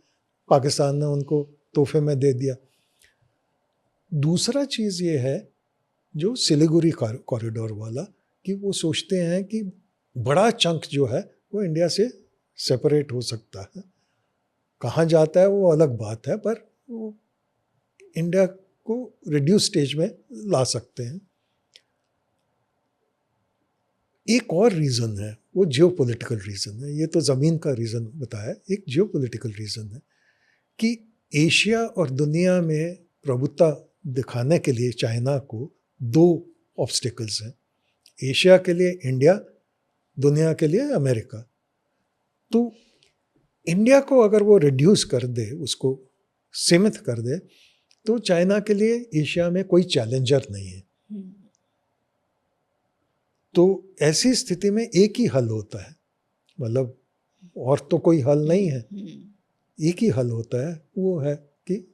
पाकिस्तान ने उनको तोहफे में दे दिया. दूसरा चीज़ ये है जो सिलीगुड़ी कॉरिडोर वाला, कि वो सोचते हैं कि बड़ा चंक जो है वो इंडिया से सेपरेट हो सकता है। कहाँ जाता है वो अलग बात है, पर वो इंडिया को रिड्यूस स्टेज में ला सकते हैं। एक और रीज़न है, वो जियोपॉलिटिकल रीज़न है। ये तो ज़मीन का रीज़न बताया, एक जियोपॉलिटिकल रीज़न है कि एशिया और दुनिया में प्रभुत्व दिखाने के लिए चाइना को दो ऑब्स्टिकल्स हैं। एशिया के लिए इंडिया, दुनिया के लिए अमेरिका। तो इंडिया को अगर वो रिड्यूस कर दे, उसको सीमित कर दे, तो चाइना के लिए एशिया में कोई चैलेंजर नहीं है। तो ऐसी स्थिति में एक ही हल होता है, मतलब और तो कोई हल नहीं है, एक ही हल होता है, वो है कि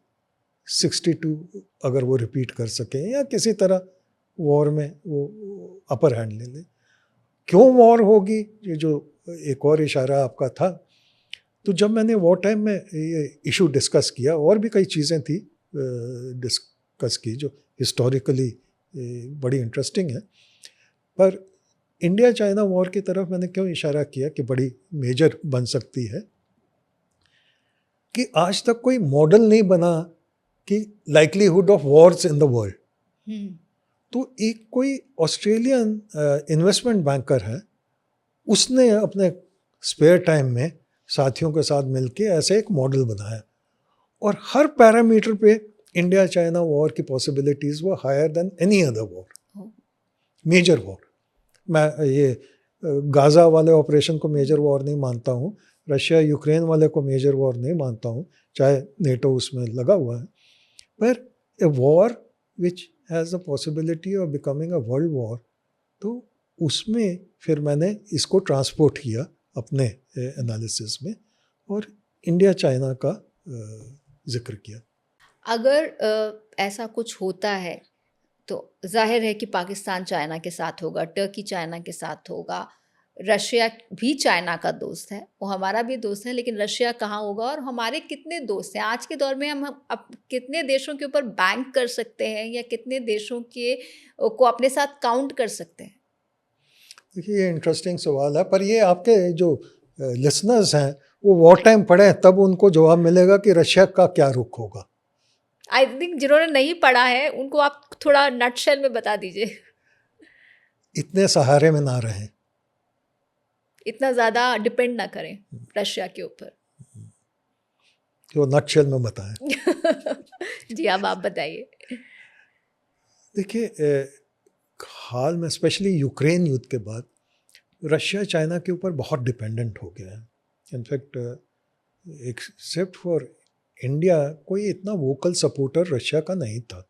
62 अगर वो रिपीट कर सकें या किसी तरह वॉर में वो अपर हैंड ले ले। क्यों वॉर होगी, ये जो एक और इशारा आपका था, तो जब मैंने वॉर टाइम में ये इशू डिस्कस किया, और भी कई चीज़ें थी डिस्कस की जो हिस्टोरिकली बड़ी इंटरेस्टिंग है, पर इंडिया चाइना वॉर की तरफ मैंने क्यों इशारा किया कि बड़ी मेजर बन सकती है, कि आज तक कोई मॉडल नहीं बना कि likelihood of Wars in the world. तो एक कोई ऑस्ट्रेलियन इन्वेस्टमेंट बैंकर है, उसने अपने स्पेयर टाइम में साथियों के साथ मिलके ऐसे एक मॉडल बनाया, और हर पैरामीटर पे इंडिया चाइना वॉर की पॉसिबिलिटीज़ वो higher than any other war, major war. मैं ये गाज़ा वाले ऑपरेशन को मेजर वॉर नहीं मानता हूँ, रशिया यूक्रेन वाले को मेजर वॉर नहीं मानता हूँ, चाहे नेटो उसमें लगा हुआ है, पर a war which has the possibility of becoming a world war, तो उसमें फिर मैंने इसको ट्रांसपोर्ट किया अपने एनालिसिस में और इंडिया चाइना का जिक्र किया। अगर ऐसा कुछ होता है तो जाहिर है कि पाकिस्तान चाइना के साथ होगा, टर्की चाइना के साथ होगा, रशिया भी चाइना का दोस्त है, वो हमारा भी दोस्त है, लेकिन रशिया कहाँ होगा, और हमारे कितने दोस्त हैं आज के दौर में? हम कितने देशों के ऊपर बैंक कर सकते हैं, या कितने देशों के को अपने साथ काउंट कर सकते हैं? देखिए, ये इंटरेस्टिंग सवाल है, पर ये आपके जो लिसनर्स हैं वो वॉर टाइम पढ़े तब उनको जवाब मिलेगा कि रशिया का क्या रुख होगा। आई थिंक जिन्होंने नहीं पढ़ा है उनको आप थोड़ा नटशेल में बता दीजिए। इतने सहारे में ना रहें, इतना ज़्यादा डिपेंड ना करें रशिया के ऊपर। जो नटशेल में बताएं। जी, अब आप बताइए। देखिए, हाल में स्पेशली यूक्रेन युद्ध के बाद रशिया चाइना के ऊपर बहुत डिपेंडेंट हो गया है। इनफैक्ट एक्सेप्ट फॉर इंडिया कोई इतना वोकल सपोर्टर रशिया का नहीं था।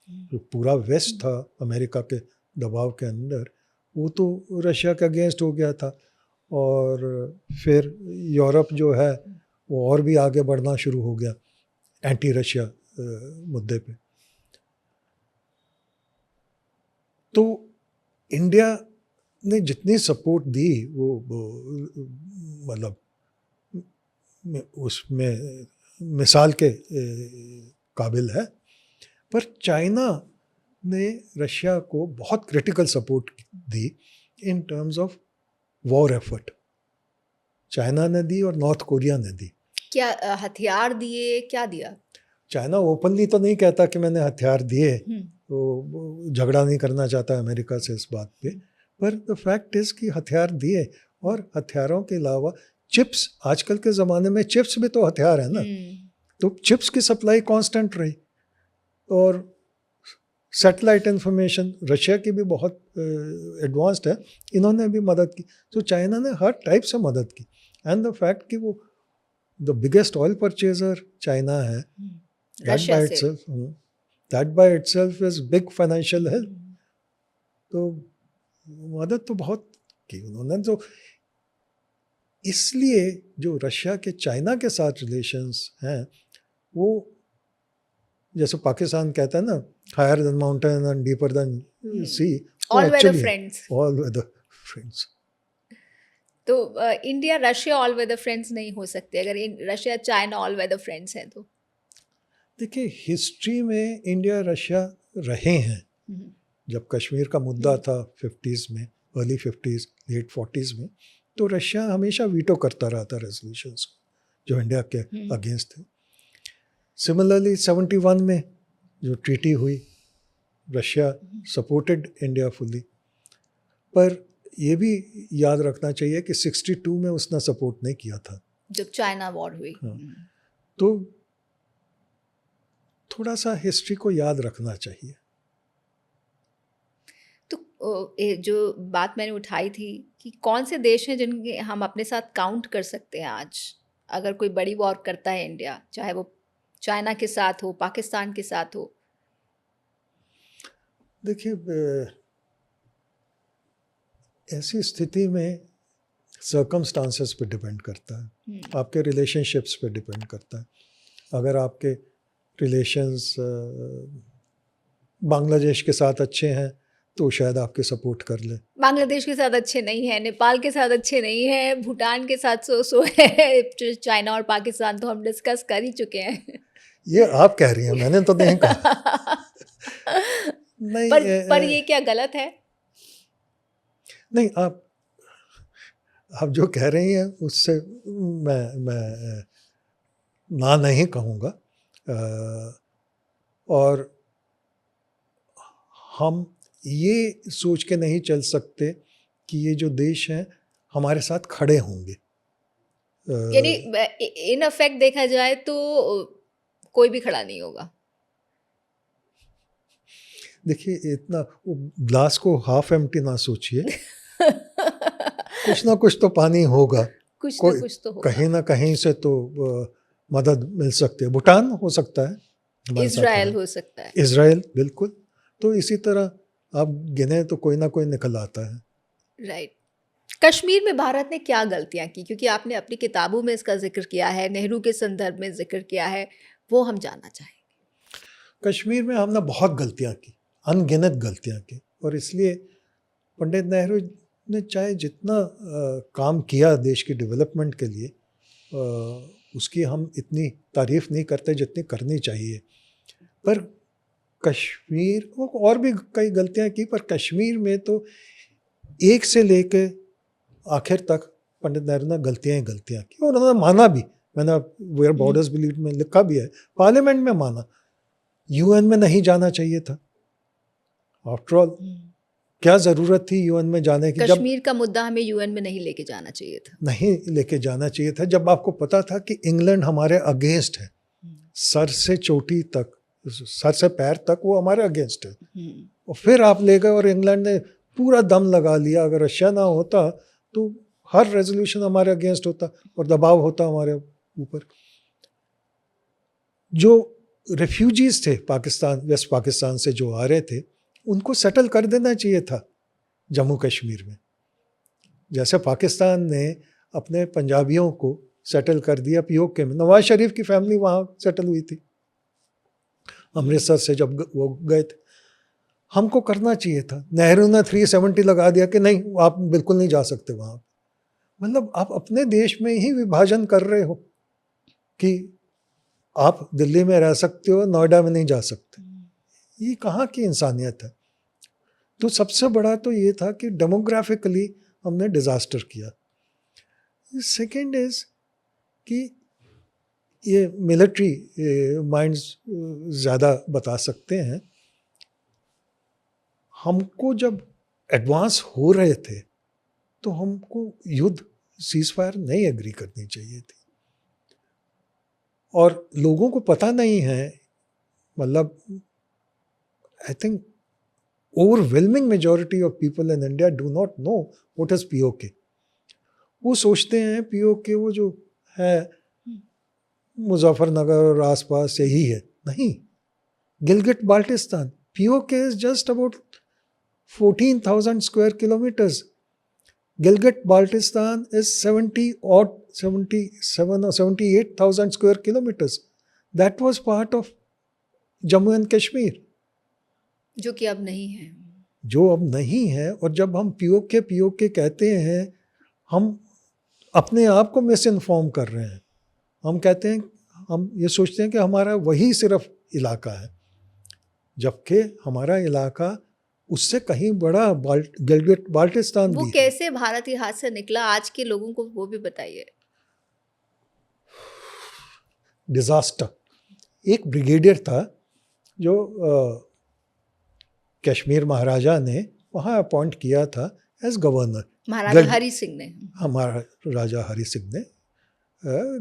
जो पूरा वेस्ट था अमेरिका के दबाव के अंदर, वो तो रशिया के अगेंस्ट हो गया था, और फिर यूरोप जो है वो और भी आगे बढ़ना शुरू हो गया एंटी रशिया मुद्दे पे। तो इंडिया ने जितनी सपोर्ट दी वो मतलब उसमें मिसाल के काबिल है, पर चाइना ने रशिया को बहुत critical support the in terms of war effort. China ने दी और नॉर्थ कोरिया ने दी। क्या हथियार दिए, क्या दिया? चाइना ओपनली तो नहीं कहता कि मैंने हथियार दिए, तो झगड़ा नहीं करना चाहता अमेरिका से इस बात पे, पर द फैक्ट इज़ कि हथियार दिए, और हथियारों के अलावा चिप्स, आजकल के ज़माने में चिप्स भी तो हथियार है ना, तो चिप्स की सप्लाई कांस्टेंट रही, और सैटेलाइट इंफॉर्मेशन रशिया की भी बहुत एडवांस्ड है, इन्होंने भी मदद की। तो चाइना ने हर टाइप से मदद की, एंड द फैक्ट कि वो the biggest oil purchaser China है, that by itself is big financial help. तो मदद तो बहुत की उन्होंने। तो इसलिए जो रशिया के चाइना के साथ रिलेशंस हैं, वो जैसे पाकिस्तान कहता है ना, higher than mountain and deeper than sea, all weather friends. All weather friends. तो India Russia all weather friends नहीं हो सकते अगर Russia China all weather friends हैं तो? देखिए, हिस्ट्री में इंडिया रशिया रहे हैं। जब कश्मीर का मुद्दा था 50s में, अर्ली 50s लेट 40s में, तो रशिया हमेशा वीटो करता रहा था रेजोल्यूशंस जो इंडिया के अगेंस्ट थे। सिमिलरली 71 में जो ट्रीटी हुई, रशिया सपोर्टेड इंडिया फुली, पर ये भी याद रखना चाहिए कि 62 में उसने सपोर्ट नहीं किया था जब चाइना वॉर हुई। तो थोड़ा सा हिस्ट्री को याद रखना चाहिए। तो जो बात मैंने उठाई थी कि कौन से देश हैं जिनके हम अपने साथ काउंट कर सकते हैं आज, अगर कोई बड़ी वॉर करता है इंडिया, चाहे वो चाइना के साथ हो, पाकिस्तान के साथ हो। देखिए, ऐसी स्थिति में सर्कमस्टांसेस पे डिपेंड करता है, आपके रिलेशनशिप्स पे डिपेंड करता है। अगर आपके रिलेशंस बांग्लादेश के साथ अच्छे हैं तो शायद आपके सपोर्ट कर ले। बांग्लादेश के साथ अच्छे नहीं है, नेपाल के साथ अच्छे नहीं है, भूटान के साथ सो है। चाइना और पाकिस्तान तो हम डिस्कस कर ही चुके हैं। ये आप कह रही हैं, मैंने तो नहीं कहा। नहीं, पर ये क्या गलत है? नहीं, आप जो कह रही हैं उससे मैं ना नहीं कहूँगा। और हम ये सोच के नहीं चल सकते कि ये जो देश हैं हमारे साथ खड़े होंगे। यानी इन इफेक्ट देखा जाए तो कोई भी खड़ा नहीं होगा। देखिए, इतना वो ग्लास को हाफ एम्प्टी ना सोचिए। कुछ ना कुछ तो पानी होगा, कुछ ना कुछ तो होगा। कहीं ना कहीं से तो मदद मिल सकती है। भूटान हो सकता है, इजराइल हो सकता है, इजराइल बिल्कुल। तो इसी तरह आप गिने तो कोई ना कोई निकल आता है। राइट। कश्मीर में भारत ने क्या गलतियां की, क्योंकि आपने अपनी किताबों में इसका जिक्र किया है, नेहरू के संदर्भ में जिक्र किया है, वो हम जानना चाहेंगे। कश्मीर में हमने बहुत गलतियां की, अनगिनत गलतियां की, और इसलिए पंडित नेहरू ने चाहे जितना काम किया देश की डेवलपमेंट के लिए, उसकी हम इतनी तारीफ नहीं करते जितनी करनी चाहिए। पर कश्मीर, और भी कई गलतियां की, पर कश्मीर में तो एक से लेके आखिर तक पंडित नेहरू ने गलतियां ही गलतियां की, और उन्होंने माना भी। मैंने वेयर बॉर्डर्स बिलीव में लिखा भी है, पार्लियामेंट में माना। यूएन में नहीं जाना चाहिए था। आफ्टर ऑल क्या ज़रूरत थी यूएन में जाने की? कश्मीर का मुद्दा हमें यूएन में नहीं लेके जाना चाहिए था। नहीं लेके जाना चाहिए था, जब आपको पता था कि इंग्लैंड हमारे अगेंस्ट है। सर से चोटी तक, सर से पैर तक वो हमारे अगेंस्ट है। और फिर आप ले गए और इंग्लैंड ने पूरा दम लगा लिया। अगर रशिया ना होता तो हर रेजोल्यूशन हमारे अगेंस्ट होता और दबाव होता हमारे ऊपर। जो रेफ्यूजीज थे पाकिस्तान, वेस्ट पाकिस्तान से जो आ रहे थे, उनको सेटल कर देना चाहिए था जम्मू कश्मीर में। जैसे पाकिस्तान ने अपने पंजाबियों को सेटल कर दिया पीओके में। नवाज शरीफ की फैमिली वहाँ सेटल हुई थी अमृतसर से, जब वो गए थे। हमको करना चाहिए था। नेहरू ने 370 लगा दिया कि नहीं, आप बिल्कुल नहीं जा सकते वहाँ। मतलब आप अपने देश में ही विभाजन कर रहे हो कि आप दिल्ली में रह सकते हो, नोएडा में नहीं जा सकते। ये कहाँ की इंसानियत है? तो सबसे बड़ा तो ये था कि डेमोग्राफिकली हमने डिजास्टर किया। सेकेंड इज कि ये मिलिट्री माइंड्स ज़्यादा बता सकते हैं। हमको जब एडवांस हो रहे थे तो हमको युद्ध, सीज फायर नहीं एग्री करनी चाहिए थी। और लोगों को पता नहीं है, मतलब I think overwhelming majority of people in India do not know what is POK. वो सोचते हैं POK वो जो है मुजफ्फरनगर और आसपास यही है। नहीं, Gilgit Baltistan, POK is just about 14,000 square kilometers. Gilgit Baltistan is 77 or 78,000 square kilometers. That was part of Jammu and Kashmir. जो कि अब नहीं है। जो अब नहीं है। और जब हम POK कहते हैं, हम अपने आप को मिस इन्फॉर्म कर रहे हैं। हम कहते हैं हम ये सोचते हैं कि हमारा वही सिर्फ इलाका है, जबकि हमारा इलाका उससे कहीं बड़ा गिलगिट बाल्टिस्तान वो भी है। कैसे भारत के हाथ से निकला, आज के लोगों को वो भी बताइए। डिजास्टर। एक ब्रिगेडियर था जो कश्मीर महाराजा ने वहाँ अपॉइंट किया था एज गवर्नर, महाराजा हरि सिंह ने। हमारा राजा हरि सिंह ने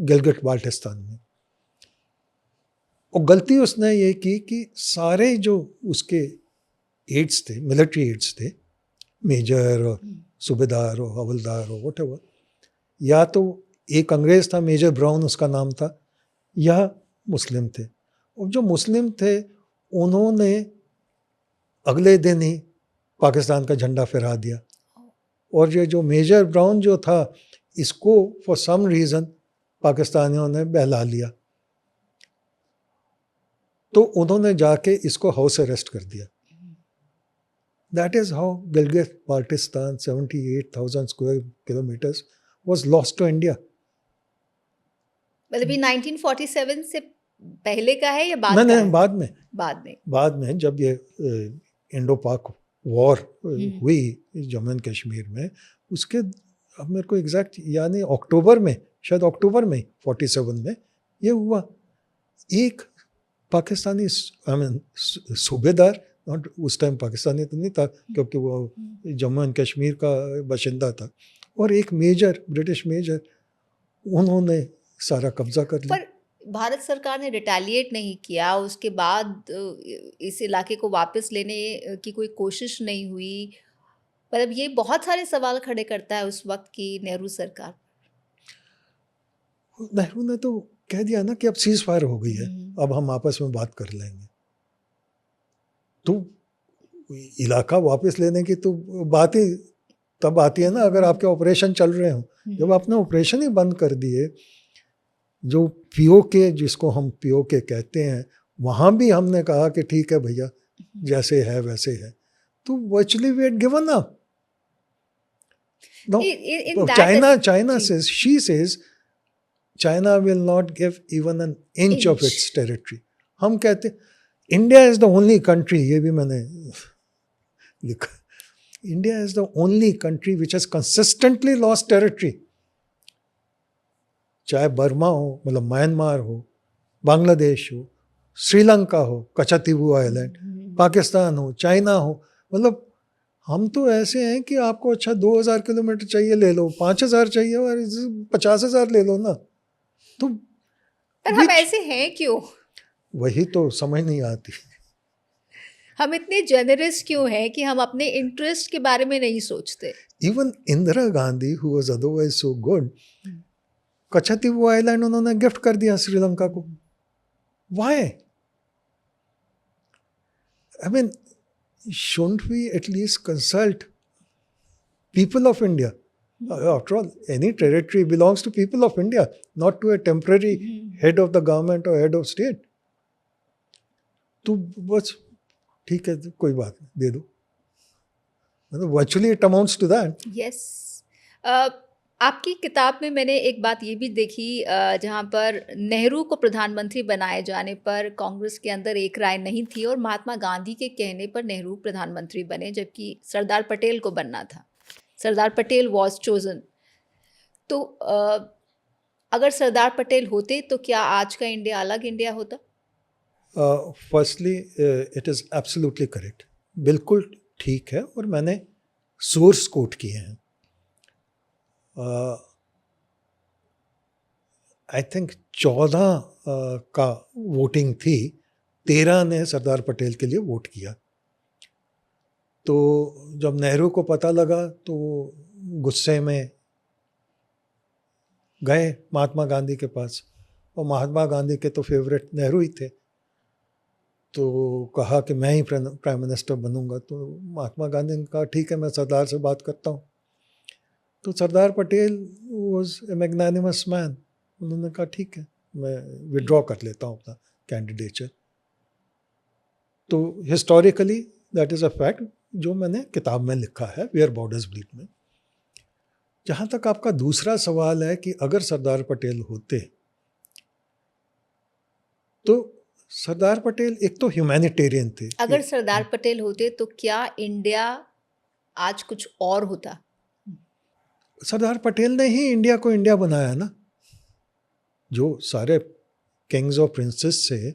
गिलगिट बाल्टिस्तान में। और गलती उसने ये की कि सारे जो उसके एड्स थे, मिलिट्री एड्स थे, मेजर और सूबेदार और हवलदार और व्हाटएवर, या तो एक अंग्रेज था, मेजर ब्राउन उसका नाम था, या मुस्लिम थे। और जो मुस्लिम थे उन्होंने अगले दिन ही पाकिस्तान का झंडा फहरा दिया। और ये जो मेजर ब्राउन जो था, इसको फॉर सम रीज़न पाकिस्तानियों ने बहला लिया, तो उन्होंने जाके इसको हाउस अरेस्ट कर दिया। That is how Gilgit Baltistan 78,000 square kilometres was lost to India. मतलब ये 1947 से पहले का है या बाद नहीं का नहीं, है? बाद में जब ये इंडो पाक वॉर हुई जम्मू एंड कश्मीर में, उसके अब मेरे को एग्जैक्ट यानी अक्टूबर में, शायद अक्टूबर में 47 में ये हुआ। एक पाकिस्तानी सूबेदार, उस टाइम पाकिस्तानी तो नहीं था क्योंकि वो जम्मू एंड कश्मीर का बाशिंदा था, और एक मेजर, ब्रिटिश मेजर, उन्होंने सारा कब्जा कर लिया। पर भारत सरकार ने रिटेलिएट नहीं किया, उसके बाद इस इलाके को वापस लेने की कोई कोशिश नहीं हुई। मतलब ये बहुत सारे सवाल खड़े करता है उस वक्त की नेहरू सरकार। नेहरू ने तो कह दिया ना कि अब सीज फायर हो गई है, अब हम आपस में बात कर लेंगे। तो इलाका वापस लेने की तो बात ही तब आती है ना अगर आपके ऑपरेशन चल रहे हो। जब आपने ऑपरेशन ही बंद कर दिए, जो पीओके, जिसको हम पीओके कहते हैं, वहाँ भी हमने कहा कि ठीक है भैया, जैसे है वैसे है, तो virtually we had given up. Now, China says, she says, China will not give even an inch of its territory. हम कहते India is the only country, ये भी मैंने लिखा, India is the only country which has consistently lost territory. चाहे Burma हो, मतलब Myanmar हो, बांग्लादेश हो, श्रीलंका हो, कच्छातीवू आइलैंड, पाकिस्तान हो, चाइना हो, मतलब हम तो ऐसे हैं कि आपको अच्छा 2000 किलोमीटर चाहिए ले लो, 5000 चाहिए और 50,000 ले लो ना। तो पर हम ऐसे हैं क्यों? वही तो समझ नहीं आती। हम इतने जेनरस क्यों हैं कि हम अपने इंटरेस्ट के बारे में नहीं सोचते? Even Indira Gandhi, who was otherwise so good, Katchatheevu island उन्होंने गिफ्ट कर दिया श्रीलंका को। Why? I mean, shouldn't we at least consult people of India? After all, any territory belongs to people of India, not to a temporary head of the government or head of state. तो बस ठीक है, कोई बात नहीं, दे दो। मतलब virtually it amounts to that. Yes. आपकी किताब में मैंने एक बात ये भी देखी, जहाँ पर नेहरू को प्रधानमंत्री बनाए जाने पर कांग्रेस के अंदर एक राय नहीं थी और महात्मा गांधी के कहने पर नेहरू प्रधानमंत्री बने, जबकि सरदार पटेल को बनना था। सरदार पटेल वॉज चोजन। तो अगर सरदार पटेल होते तो क्या आज का इंडिया अलग इंडिया होता? Firstly it is absolutely correct, बिल्कुल ठीक है, और मैंने सोर्स कोट किए हैं। आई थिंक 14 का वोटिंग थी, 13 ने सरदार पटेल के लिए वोट किया। तो जब नेहरू को पता लगा तो गुस्से में गए महात्मा गांधी के पास, और महात्मा गांधी के तो फेवरेट नेहरू ही थे, तो कहा कि मैं ही प्राइम मिनिस्टर बनूंगा। तो महात्मा गांधी ने कहा ठीक है, मैं सरदार से बात करता हूँ। तो Sardar Patel was a magnanimous man, उन्होंने कहा ठीक है, मैं विड्रॉ कर लेता हूँ अपना कैंडिडेचर। तो historically that is a fact जो मैंने किताब में लिखा है, वेयर बॉर्डर्स ब्लीड में। जहाँ तक आपका दूसरा सवाल है कि अगर सरदार पटेल होते तो सरदार पटेल एक तो ह्यूमैनिटेरियन थे। अगर सरदार पटेल होते तो क्या इंडिया आज कुछ और होता? सरदार पटेल ने ही इंडिया को इंडिया बनाया ना। जो सारे किंग्स और प्रिंसेस से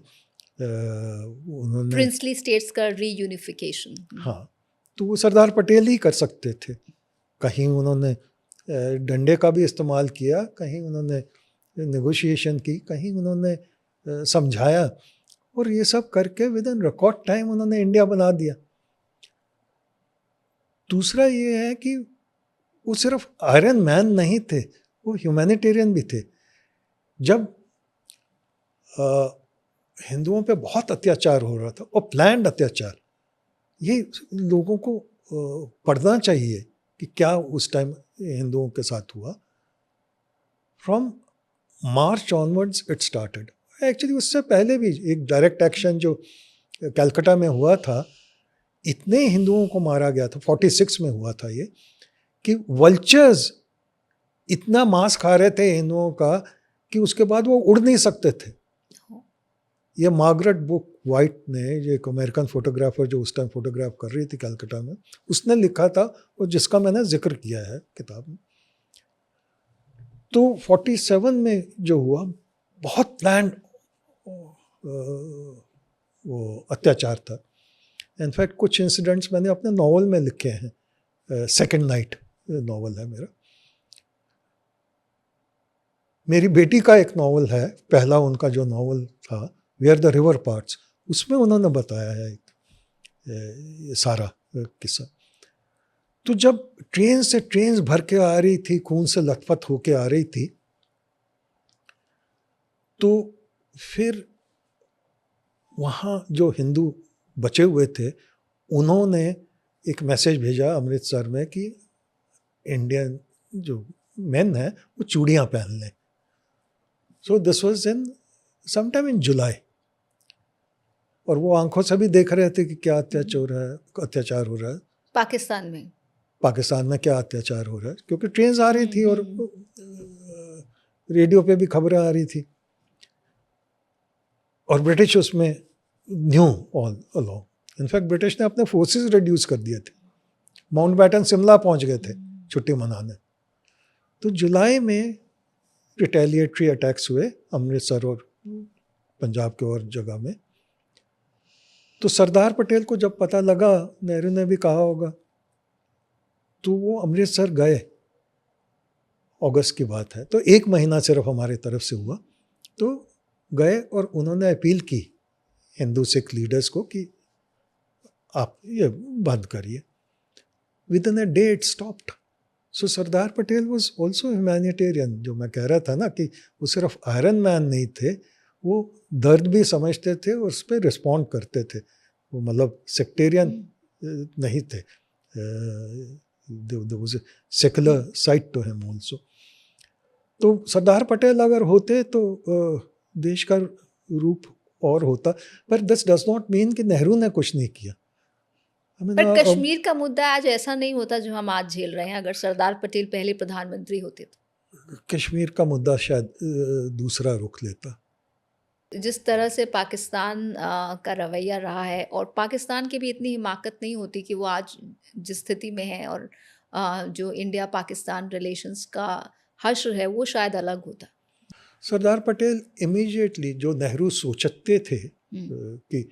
उन्होंने, प्रिंसली स्टेट्स का रीयूनिफिकेशन। हाँ, तो वो सरदार पटेल ही कर सकते थे। कहीं उन्होंने डंडे का भी इस्तेमाल किया, कहीं उन्होंने नेगोशिएशन की, कहीं उन्होंने समझाया, और ये सब करके विद इन रिकॉर्ड टाइम उन्होंने इंडिया बना दिया। दूसरा ये है कि वो सिर्फ आयरन मैन नहीं थे, वो ह्यूमैनिटेरियन भी थे। जब हिंदुओं पे बहुत अत्याचार हो रहा था, और प्लान्ड अत्याचार, ये लोगों को पढ़ना चाहिए कि क्या उस टाइम हिंदुओं के साथ हुआ। From March onwards it started. Actually उससे पहले भी एक डायरेक्ट एक्शन जो कलकत्ता में हुआ था, इतने हिंदुओं को मारा गया था, 46 में हुआ था ये, कि वल्चर्स इतना मांस खा रहे थे हिंदुओं का कि उसके बाद वो उड़ नहीं सकते थे। ये मार्गरेट बुक वाइट ने, ये एक अमेरिकन फोटोग्राफर जो उस टाइम फोटोग्राफ कर रही थी कलकत्ता में, उसने लिखा था, और जिसका मैंने जिक्र किया है किताब में। तो 47 में जो हुआ, बहुत प्लान वो अत्याचार था। इनफैक्ट कुछ इंसिडेंट्स मैंने अपने नॉवल में लिखे हैं। सेकंड नाइट नॉवल है मेरा। मेरी बेटी का एक नॉवल है, पहला उनका जो नॉवल था, वेयर द रिवर पार्ट्स, उसमें उन्होंने बताया है ये सारा किस्सा। तो जब ट्रेन से ट्रेन भर के आ रही थी, खून से लथपथ होके आ रही थी, तो फिर वहाँ जो हिंदू बचे हुए थे, उन्होंने एक मैसेज भेजा अमृतसर में कि इंडियन जो मेन है वो चूड़ियाँ पहन लें। So this was in sometime in July, और वो आंखों से भी देख रहे थे कि क्या अत्याचार हो रहा है पाकिस्तान में क्या अत्याचार हो रहा है, क्योंकि ट्रेन आ रही थी और रेडियो पे भी खबरें आ रही थी, और ब्रिटिश उसमें knew all along. In fact British ने अपने फोर्सेस रिड्यूस कर दिए थे, माउंटबेटन शिमला पहुंच गए थे छुट्टी मनाने। तो जुलाई में रिटेलिएटरी अटैक्स हुए अमृतसर और पंजाब के और जगह में। तो सरदार पटेल को जब पता लगा, नेहरू ने भी कहा होगा, तो वो अमृतसर गए। अगस्त की बात है, तो 1 महीना सिर्फ हमारे तरफ से हुआ। तो गए और उन्होंने अपील की हिंदू सिख लीडर्स को कि आप ये बंद करिए। With in a day it stopped. So Sardar Patel was also humanitarian. जो मैं कह रहा था ना कि वो सिर्फ आयरन मैन नहीं थे, वो दर्द भी समझते थे और उस पर रिस्पॉन्ड करते थे। वो मतलब सेक्टेरियन नहीं थे, there was a secular side to him also। तो सरदार पटेल अगर होते तो देश का रूप और होता, पर दिस डज नॉट मीन कि नेहरू ने कुछ नहीं किया। पर कश्मीर का मुद्दा आज ऐसा नहीं होता जो हम आज झेल रहे हैं, अगर सरदार पटेल पहले प्रधानमंत्री होते तो। कश्मीर का मुद्दा शायद दूसरा रुख लेता। जिस तरह से पाकिस्तान का रवैया रहा है, और पाकिस्तान की भी इतनी हिमाकत नहीं होती कि वो आज जिस स्थिति में है, और जो इंडिया पाकिस्तान रिलेशंस का हश्र है वो शायद अलग होता। सरदार पटेल इमीडिएटली, जो नेहरू सोचते थे कि,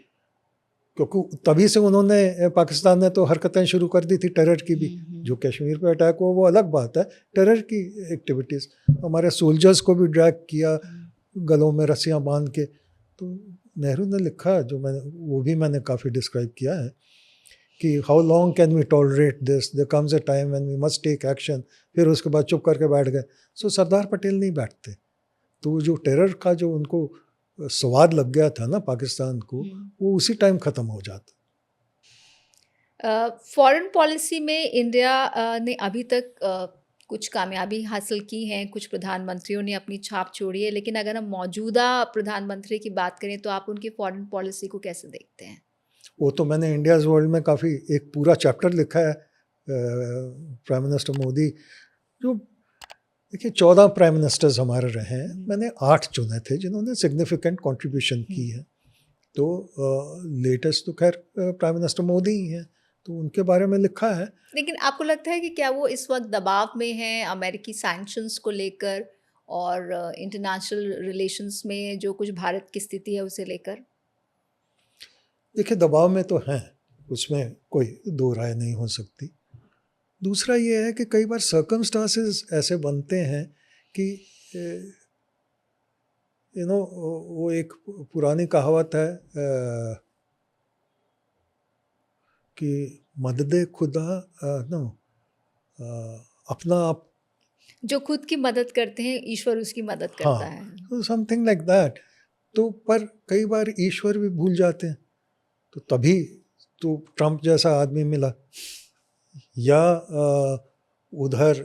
क्योंकि तभी से उन्होंने, पाकिस्तान ने तो हरकतें शुरू कर दी थी टेरर की भी। जो कश्मीर पे अटैक हुआ वो अलग बात है, टेरर की एक्टिविटीज़, हमारे सोल्जर्स को भी ड्रैग किया गलों में रस्सियाँ बांध के। तो नेहरू ने लिखा, जो मैंने वो भी मैंने काफ़ी डिस्क्राइब किया है, कि how long can we tolerate this, there comes a time when we must take action. फिर उसके बाद चुप करके बैठ गए। सो सरदार पटेल नहीं बैठते। तो जो टेरर का जो उनको स्वाद लग गया था ना पाकिस्तान को, वो उसी टाइम ख़त्म हो जाता। फॉरेन पॉलिसी में इंडिया ने अभी तक कुछ कामयाबी हासिल की हैं, कुछ प्रधानमंत्रियों ने अपनी छाप छोड़ी है, लेकिन अगर हम मौजूदा प्रधानमंत्री की बात करें तो आप उनकी फॉरेन पॉलिसी को कैसे देखते हैं? वो तो मैंने इंडियाज़ वर्ल्ड में काफ़ी एक पूरा चैप्टर लिखा है। प्राइम मिनिस्टर मोदी जो देखिए 14 प्राइम मिनिस्टर्स हमारे रहे हैं, मैंने 8 चुने थे जिन्होंने सिग्निफिकेंट कंट्रीब्यूशन की है। तो लेटेस्ट तो खैर प्राइम मिनिस्टर मोदी ही हैं, तो उनके बारे में लिखा है। लेकिन आपको लगता है कि क्या वो इस वक्त दबाव में हैं अमेरिकी सैंक्शंस को लेकर और इंटरनेशनल रिलेशंस में जो कुछ भारत की स्थिति है उसे लेकर? देखिए दबाव में तो हैं, उसमें कोई दो राय नहीं हो सकती। दूसरा ये है कि कई बार सर्कमस्टांसेस ऐसे बनते हैं कि वो एक पुरानी कहावत है कि मदद खुदा अपना आप, जो खुद की मदद करते हैं ईश्वर उसकी मदद करता है। हाँ, समथिंग लाइक दैट। तो पर कई बार ईश्वर भी भूल जाते हैं, तो तभी तो ट्रम्प जैसा आदमी मिला, या उधर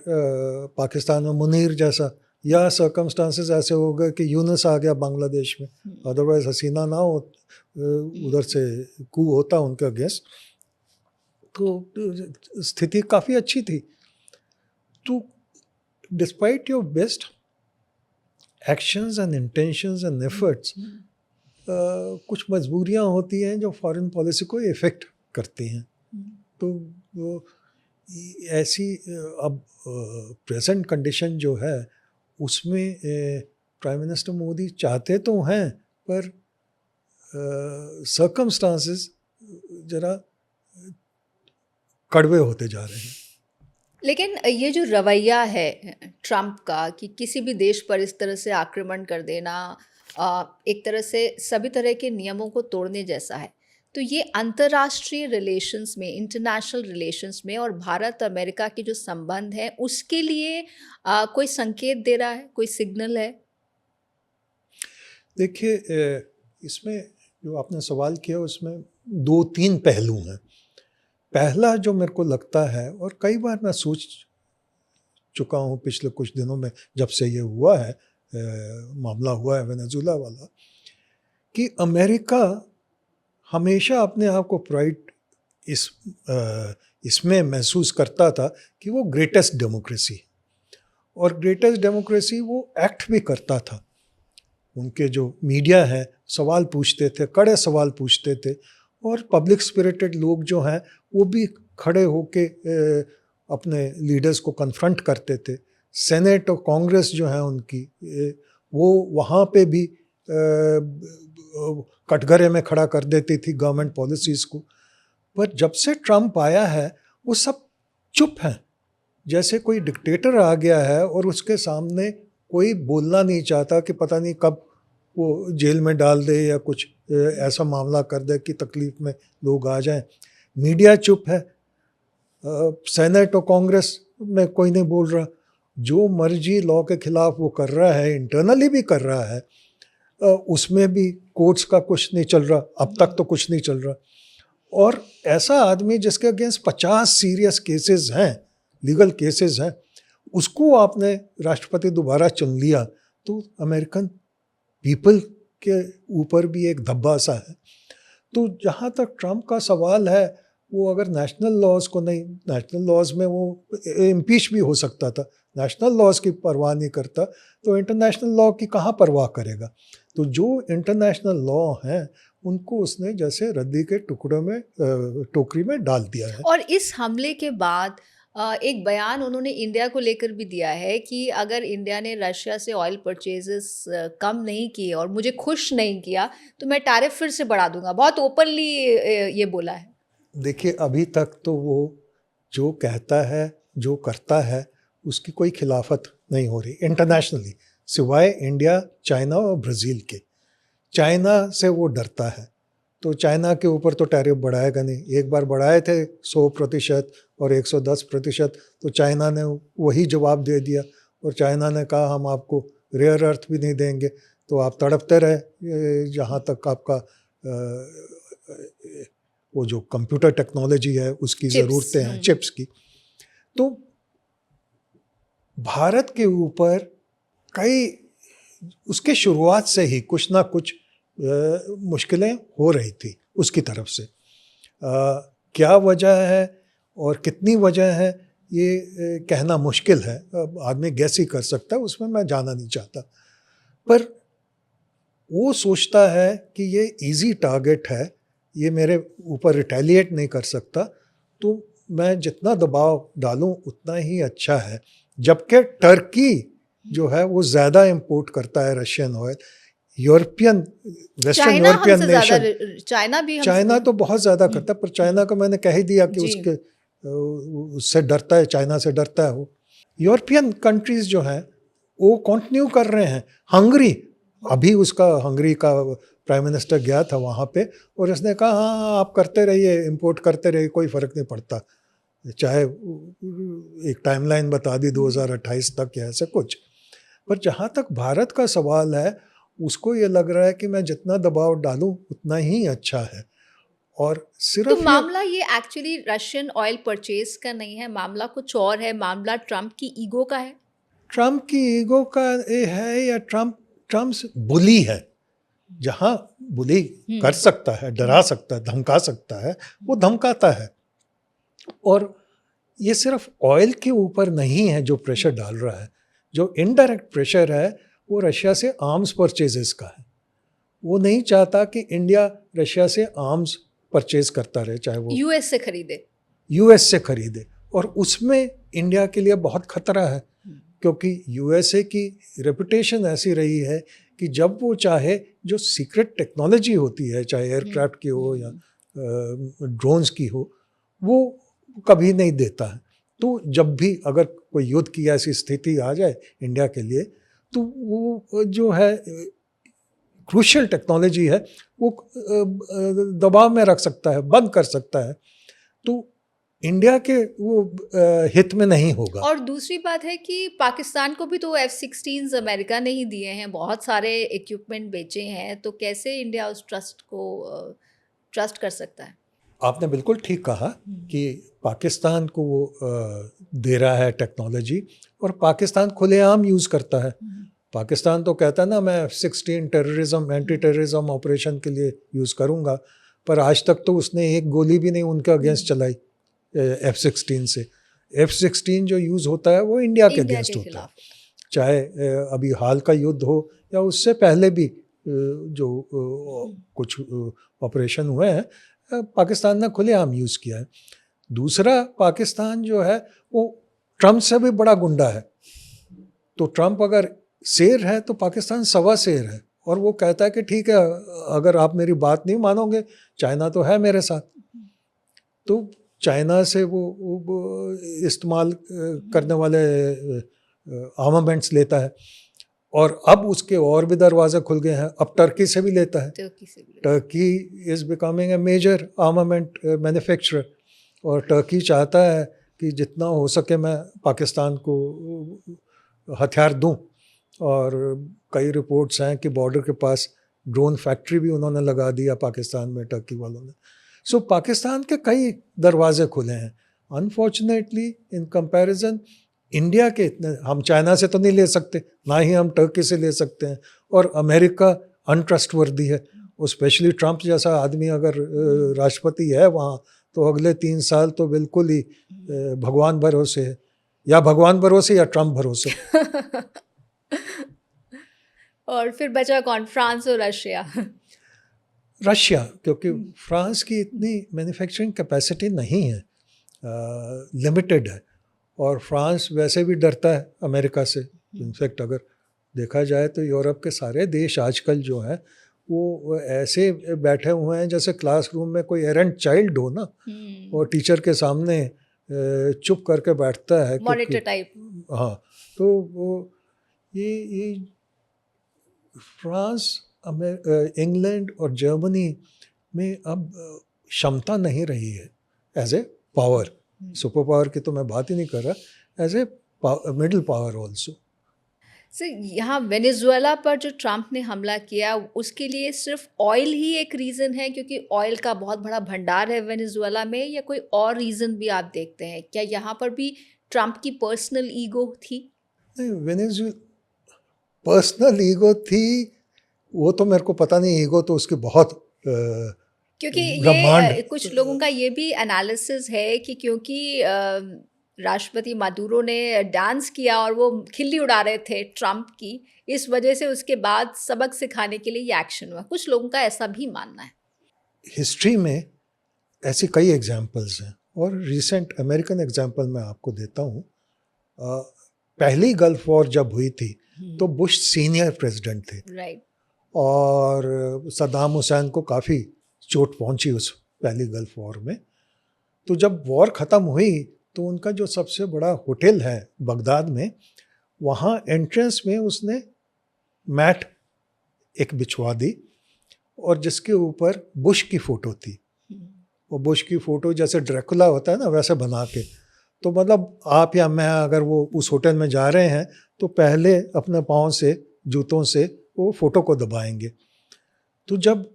पाकिस्तान में मुनीर जैसा, या सर्कमस्टांसेस ऐसे हो गए कि यूनुस आ गया बांग्लादेश में, अदरवाइज हसीना ना हो उधर से कू होता उनके अगेंस्ट, तो स्थिति काफ़ी अच्छी थी। तो despite your best actions and intentions and efforts, कुछ मजबूरियां होती हैं जो फॉरेन पॉलिसी को इफ़ेक्ट करती हैं। तो वो ऐसी अब प्रेजेंट कंडीशन जो है उसमें प्राइम मिनिस्टर मोदी चाहते तो हैं, पर सर्कमस्टांसेस जरा कड़वे होते जा रहे हैं। लेकिन ये जो रवैया है ट्रम्प का कि किसी भी देश पर इस तरह से आक्रमण कर देना एक तरह से सभी तरह के नियमों को तोड़ने जैसा है, तो ये अंतर्राष्ट्रीय रिलेशंस में, इंटरनेशनल रिलेशंस में और भारत अमेरिका के जो संबंध है उसके लिए कोई संकेत दे रहा है, कोई सिग्नल है? देखिए इसमें जो आपने सवाल किया उसमें 2-3 पहलू हैं। पहला जो मेरे को लगता है, और कई बार मैं सोच चुका हूँ पिछले कुछ दिनों में जब से ये हुआ है, मामला हुआ है वेनेजुला वाला, कि अमेरिका हमेशा अपने आप को प्राइड इसमें महसूस करता था कि वो ग्रेटेस्ट डेमोक्रेसी, और ग्रेटेस्ट डेमोक्रेसी वो एक्ट भी करता था। उनके जो मीडिया है सवाल पूछते थे, कड़े सवाल पूछते थे, और पब्लिक स्पिरिटेड लोग जो हैं वो भी खड़े होके अपने लीडर्स को कन्फ्रंट करते थे। सेनेट और कांग्रेस जो है उनकी, वो वहाँ पे भी कटघरे में खड़ा कर देती थी गवर्नमेंट पॉलिसीज़ को। पर जब से ट्रम्प आया है वो सब चुप हैं, जैसे कोई डिक्टेटर आ गया है और उसके सामने कोई बोलना नहीं चाहता कि पता नहीं कब वो जेल में डाल दे या कुछ ऐसा मामला कर दे कि तकलीफ़ में लोग आ जाएं। मीडिया चुप है, सेनेट और कांग्रेस में कोई नहीं बोल रहा, जो मर्जी लॉ के ख़िलाफ़ वो कर रहा है, इंटरनली भी कर रहा है, उसमें भी कोर्ट्स का कुछ नहीं चल रहा, अब तक तो कुछ नहीं चल रहा। और ऐसा आदमी जिसके अगेंस्ट 50 सीरियस केसेस हैं, लीगल केसेस हैं, उसको आपने राष्ट्रपति दोबारा चुन लिया, तो अमेरिकन पीपल के ऊपर भी एक धब्बा सा है। तो जहाँ तक ट्रम्प का सवाल है, वो अगर नेशनल लॉज को नहीं, नेशनल लॉज में वो इम्पीच भी हो सकता था, नेशनल लॉज की परवाह नहीं करता, तो इंटरनेशनल लॉ की कहाँ परवाह करेगा। तो जो इंटरनेशनल लॉ हैं उनको उसने जैसे रद्दी के टुकड़ों में, टोकरी में डाल दिया है। और इस हमले के बाद एक बयान उन्होंने इंडिया को लेकर भी दिया है कि अगर इंडिया ने रशिया से ऑयल परचेजेस कम नहीं किए और मुझे खुश नहीं किया तो मैं टैरिफ फिर से बढ़ा दूंगा। बहुत ओपनली ये बोला है। देखिए अभी तक तो वो जो कहता है, जो करता है, उसकी कोई खिलाफत नहीं हो रही इंटरनेशनली, सिवाय इंडिया, चाइना और ब्राज़ील के। चाइना से वो डरता है, तो चाइना के ऊपर तो टैरिफ बढ़ाएगा नहीं। एक बार बढ़ाए थे 100% और 110%, तो चाइना ने वही जवाब दे दिया, और चाइना ने कहा हम आपको रेयर अर्थ भी नहीं देंगे, तो आप तड़पते रहे जहाँ तक आपका वो जो कंप्यूटर टेक्नोलॉजी है उसकी ज़रूरतें हैं, चिप्स की। तो भारत के ऊपर कई, उसके शुरुआत से ही कुछ ना कुछ मुश्किलें हो रही थी उसकी तरफ से। क्या वजह है और कितनी वजह है ये कहना मुश्किल है, आदमी गैस ही कर सकता है, उसमें मैं जाना नहीं चाहता। पर वो सोचता है कि ये इजी टारगेट है, ये मेरे ऊपर रिटेलिएट नहीं कर सकता, तो मैं जितना दबाव डालूं उतना ही अच्छा है। जबकि टर्की जो है वो ज़्यादा इंपोर्ट करता है Russian oil, European western China European हमसे ज्यादा नेशन, चाइना भी चाइना तो बहुत ज़्यादा करता है, पर चाइना को मैंने कह ही दिया कि जी। उसके उससे डरता है, चाइना से डरता है वो। यूरोपियन कंट्रीज़ जो हैं वो कंटिन्यू कर रहे हैं। हंगरी, अभी उसका हंगरी का प्राइम मिनिस्टर गया था वहाँ पे और उसने कहा हाँ आप करते रहिए, इंपोर्ट करते रहिए, कोई फ़र्क नहीं पड़ता, चाहे एक टाइमलाइन बता दी 2028 तक या ऐसा कुछ। पर जहाँ तक भारत का सवाल है, उसको ये लग रहा है कि मैं जितना दबाव डालूं उतना ही अच्छा है। और तो सिर्फ मामला ये एक्चुअली रशियन ऑयल परचेज का नहीं है, मामला कुछ और है, मामला ट्रम्प की ईगो का है। ट्रम्प की ईगो का ये है या ट्रम्प बुली है। जहाँ बुली कर सकता है, डरा सकता है, धमका सकता है, वो धमकाता है। और ये सिर्फ ऑयल के ऊपर नहीं है जो प्रेशर डाल रहा है, जो इनडायरेक्ट प्रेशर है वो रशिया से आर्म्स परचेजेस का है। वो नहीं चाहता कि इंडिया रशिया से आर्म्स परचेज करता रहे, चाहे वो यूएस से खरीदे, यूएस से खरीदे। और उसमें इंडिया के लिए बहुत खतरा है, क्योंकि यूएसए की रेपुटेशन ऐसी रही है कि जब वो चाहे, जो सीक्रेट टेक्नोलॉजी होती है, चाहे एयरक्राफ्ट की हो या ड्रोन्स की हो, वो कभी नहीं देता है। तो जब भी अगर कोई युद्ध की ऐसी स्थिति आ जाए इंडिया के लिए, तो वो जो है क्रूशियल टेक्नोलॉजी है, वो दबाव में रख सकता है, बंद कर सकता है। तो इंडिया के वो हित में नहीं होगा। और दूसरी बात है कि पाकिस्तान को भी तो F-16 अमेरिका ने ही दिए हैं, बहुत सारे इक्विपमेंट बेचे हैं, तो कैसे इंडिया उस ट्रस्ट को ट्रस्ट कर सकता है? आपने बिल्कुल ठीक कहा कि पाकिस्तान को वो दे रहा है टेक्नोलॉजी, और पाकिस्तान खुलेआम यूज़ करता है। पाकिस्तान तो कहता है ना मैं F-16 terrorism, anti terrorism operation के लिए यूज़ करूँगा, पर आज तक तो उसने एक गोली भी नहीं उनके अगेंस्ट चलाई F-16 से। F-16 जो यूज़ होता है वो इंडिया के अगेंस्ट होता है, चाहे अभी हाल का युद्ध हो या उससे पहले भी जो कुछ ऑपरेशन हुए हैं, पाकिस्तान ने खुलेआम यूज़ किया है। दूसरा, पाकिस्तान जो है वो ट्रम्प से भी बड़ा गुंडा है। तो ट्रम्प अगर शेर है तो पाकिस्तान सवा शेर है, और वो कहता है कि ठीक है, अगर आप मेरी बात नहीं मानोगे, चाइना तो है मेरे साथ। तो चाइना से वो इस्तेमाल करने वाले आर्मामेंट्स लेता है, और अब उसके और भी दरवाजे खुल गए हैं, अब टर्की से भी लेता है। Turkey is becoming a major armament manufacturer, और टर्की चाहता है कि जितना हो सके मैं पाकिस्तान को हथियार दूं। और कई रिपोर्ट्स हैं कि बॉर्डर के पास ड्रोन फैक्ट्री भी उन्होंने लगा दिया पाकिस्तान में, टर्की वालों ने। सो पाकिस्तान के कई दरवाजे खुले हैं। अनफॉर्चुनेटली इन कंपैरिजन इंडिया के इतने, हम चाइना से तो नहीं ले सकते, ना ही हम टर्की से ले सकते हैं, और अमेरिका अनट्रस्टवर्दी है। और स्पेशली ट्रम्प जैसा आदमी अगर राष्ट्रपति है वहाँ, तो अगले 3 साल तो बिल्कुल ही भगवान भरोसे है, या भगवान भरोसे या ट्रम्प भरोसे। और फिर बचा कौन? फ्रांस और रशिया। रशिया, क्योंकि फ्रांस की इतनी मैन्युफैक्चरिंग कैपेसिटी नहीं है, लिमिटेड है, और फ्रांस वैसे भी डरता है अमेरिका से। इनफैक्ट अगर देखा जाए तो यूरोप के सारे देश आजकल जो हैं वो ऐसे बैठे हुए हैं जैसे क्लासरूम में कोई एरेंट चाइल्ड हो ना, और टीचर के सामने चुप करके बैठता है, मॉनिटर टाइप। हाँ, तो वो ये फ्रांस, इंग्लैंड और जर्मनी में अब क्षमता नहीं रही है as a power. Super power की तो मैं बात ही नहीं कर रहा, as a middle power also. Sir, यहाँ वेनेजुएला पर जो ट्रम्प ने हमला किया, उसके लिए सिर्फ ऑयल ही एक रीज़न है, क्योंकि ऑयल का बहुत बड़ा भंडार है वेनेजुएला में, या कोई और रीज़न भी आप देखते हैं? क्या यहाँ पर भी ट्रम्प की पर्सनल ईगो थी? नहीं, वेनेजुएला पर्सनल ईगो थी वो तो मेरे को पता नहीं, ईगो तो उसकी बहुत क्योंकि ये कुछ लोगों का ये भी एनालिसिस है कि क्योंकि राष्ट्रपति मादुरो ने डांस किया और वो खिल्ली उड़ा रहे थे ट्रम्प की, इस वजह से उसके बाद सबक सिखाने के लिए ये एक्शन हुआ। कुछ लोगों का ऐसा भी मानना है। हिस्ट्री में ऐसी कई एग्जाम्पल्स हैं और रिसेंट अमेरिकन एग्जाम्पल मैं आपको देता हूँ। पहली गल्फ वॉर जब हुई थी तो बुश सीनियर प्रेसिडेंट थे राइट। और सद्दाम हुसैन को काफ़ी चोट पहुंची उस पहली गल्फ वॉर में। तो जब वॉर ख़त्म हुई तो उनका जो सबसे बड़ा होटल है बगदाद में, वहाँ एंट्रेंस में उसने मैट एक बिछवा दी और जिसके ऊपर बुश की फ़ोटो थी। वो बुश की फ़ोटो जैसे ड्रैकुला होता है ना, वैसे बना के। तो मतलब आप या मैं अगर वो उस होटल में जा रहे हैं तो पहले अपने पाँव से, जूतों से वो फ़ोटो को दबाएंगे। तो जब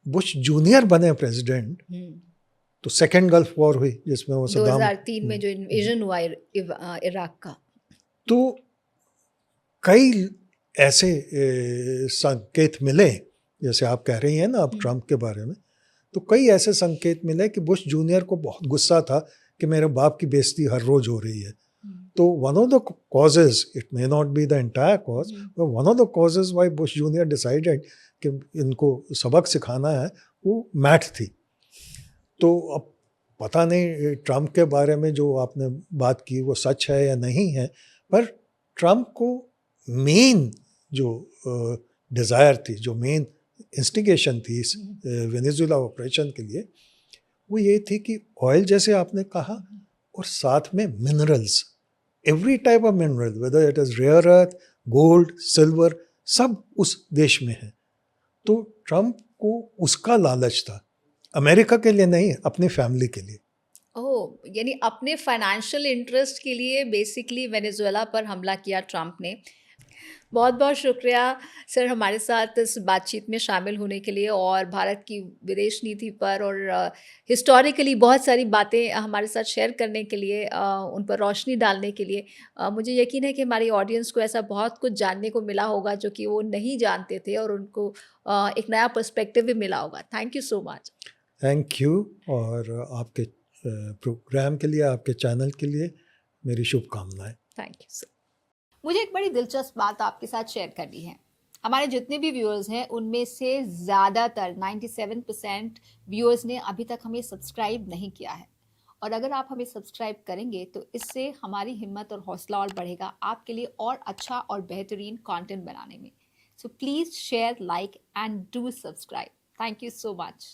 बुश जूनियर बने प्रेसिडेंट तो सेकेंड गल्फ वॉर हुई जिसमें वो सद्दाम 2003 में जो इन्वेजन हुआ इराक का, तो कई ऐसे संकेत मिले, जैसे आप कह रही हैं ना अब ट्रम्प के बारे में, तो कई ऐसे संकेत मिले कि बुश जूनियर को बहुत गुस्सा था कि मेरे बाप की बेइज्जती हर रोज हो रही है। तो one of the causes, it may not be the entire cause, but one of the causes why Bush junior decided कि इनको सबक सिखाना है, वो मैट थी। तो अब पता नहीं ट्रम्प के बारे में जो आपने बात की वो सच है या नहीं है, पर ट्रम्प को मेन जो डिज़ायर थी, जो मेन इंस्टिगेशन थी इस वेनेजुएला ऑपरेशन के लिए, वो ये थी कि ऑयल जैसे आपने कहा और साथ में minerals, every type of mineral, whether it is rare earth, gold, silver, सब उस देश में है। तो ट्रम्प को उसका लालच था, अमेरिका के लिए नहीं, अपनी फैमिली के लिए। ओह, यानी अपने फाइनेंशियल इंटरेस्ट के लिए बेसिकली वेनेजुएला पर हमला किया ट्रम्प ने। बहुत बहुत शुक्रिया सर हमारे साथ इस बातचीत में शामिल होने के लिए और भारत की विदेश नीति पर और हिस्टोरिकली बहुत सारी बातें हमारे साथ शेयर करने के लिए, उन पर रोशनी डालने के लिए। मुझे यकीन है कि हमारी ऑडियंस को ऐसा बहुत कुछ जानने को मिला होगा जो कि वो नहीं जानते थे और उनको एक नया पर्सपेक्टिव भी मिला होगा। Thank you so much. Thank you, और आपके प्रोग्राम के लिए, आपके चैनल के लिए मेरी शुभकामनाएं। Thank you sir. मुझे एक बड़ी दिलचस्प बात आपके साथ शेयर करनी है। हमारे जितने भी व्यूअर्स हैं उनमें से ज़्यादातर 97% व्यूअर्स ने अभी तक हमें सब्सक्राइब नहीं किया है, और अगर आप हमें सब्सक्राइब करेंगे तो इससे हमारी हिम्मत और हौसला और बढ़ेगा आपके लिए और अच्छा और बेहतरीन कंटेंट बनाने में। So please share, like and do subscribe. Thank you so much.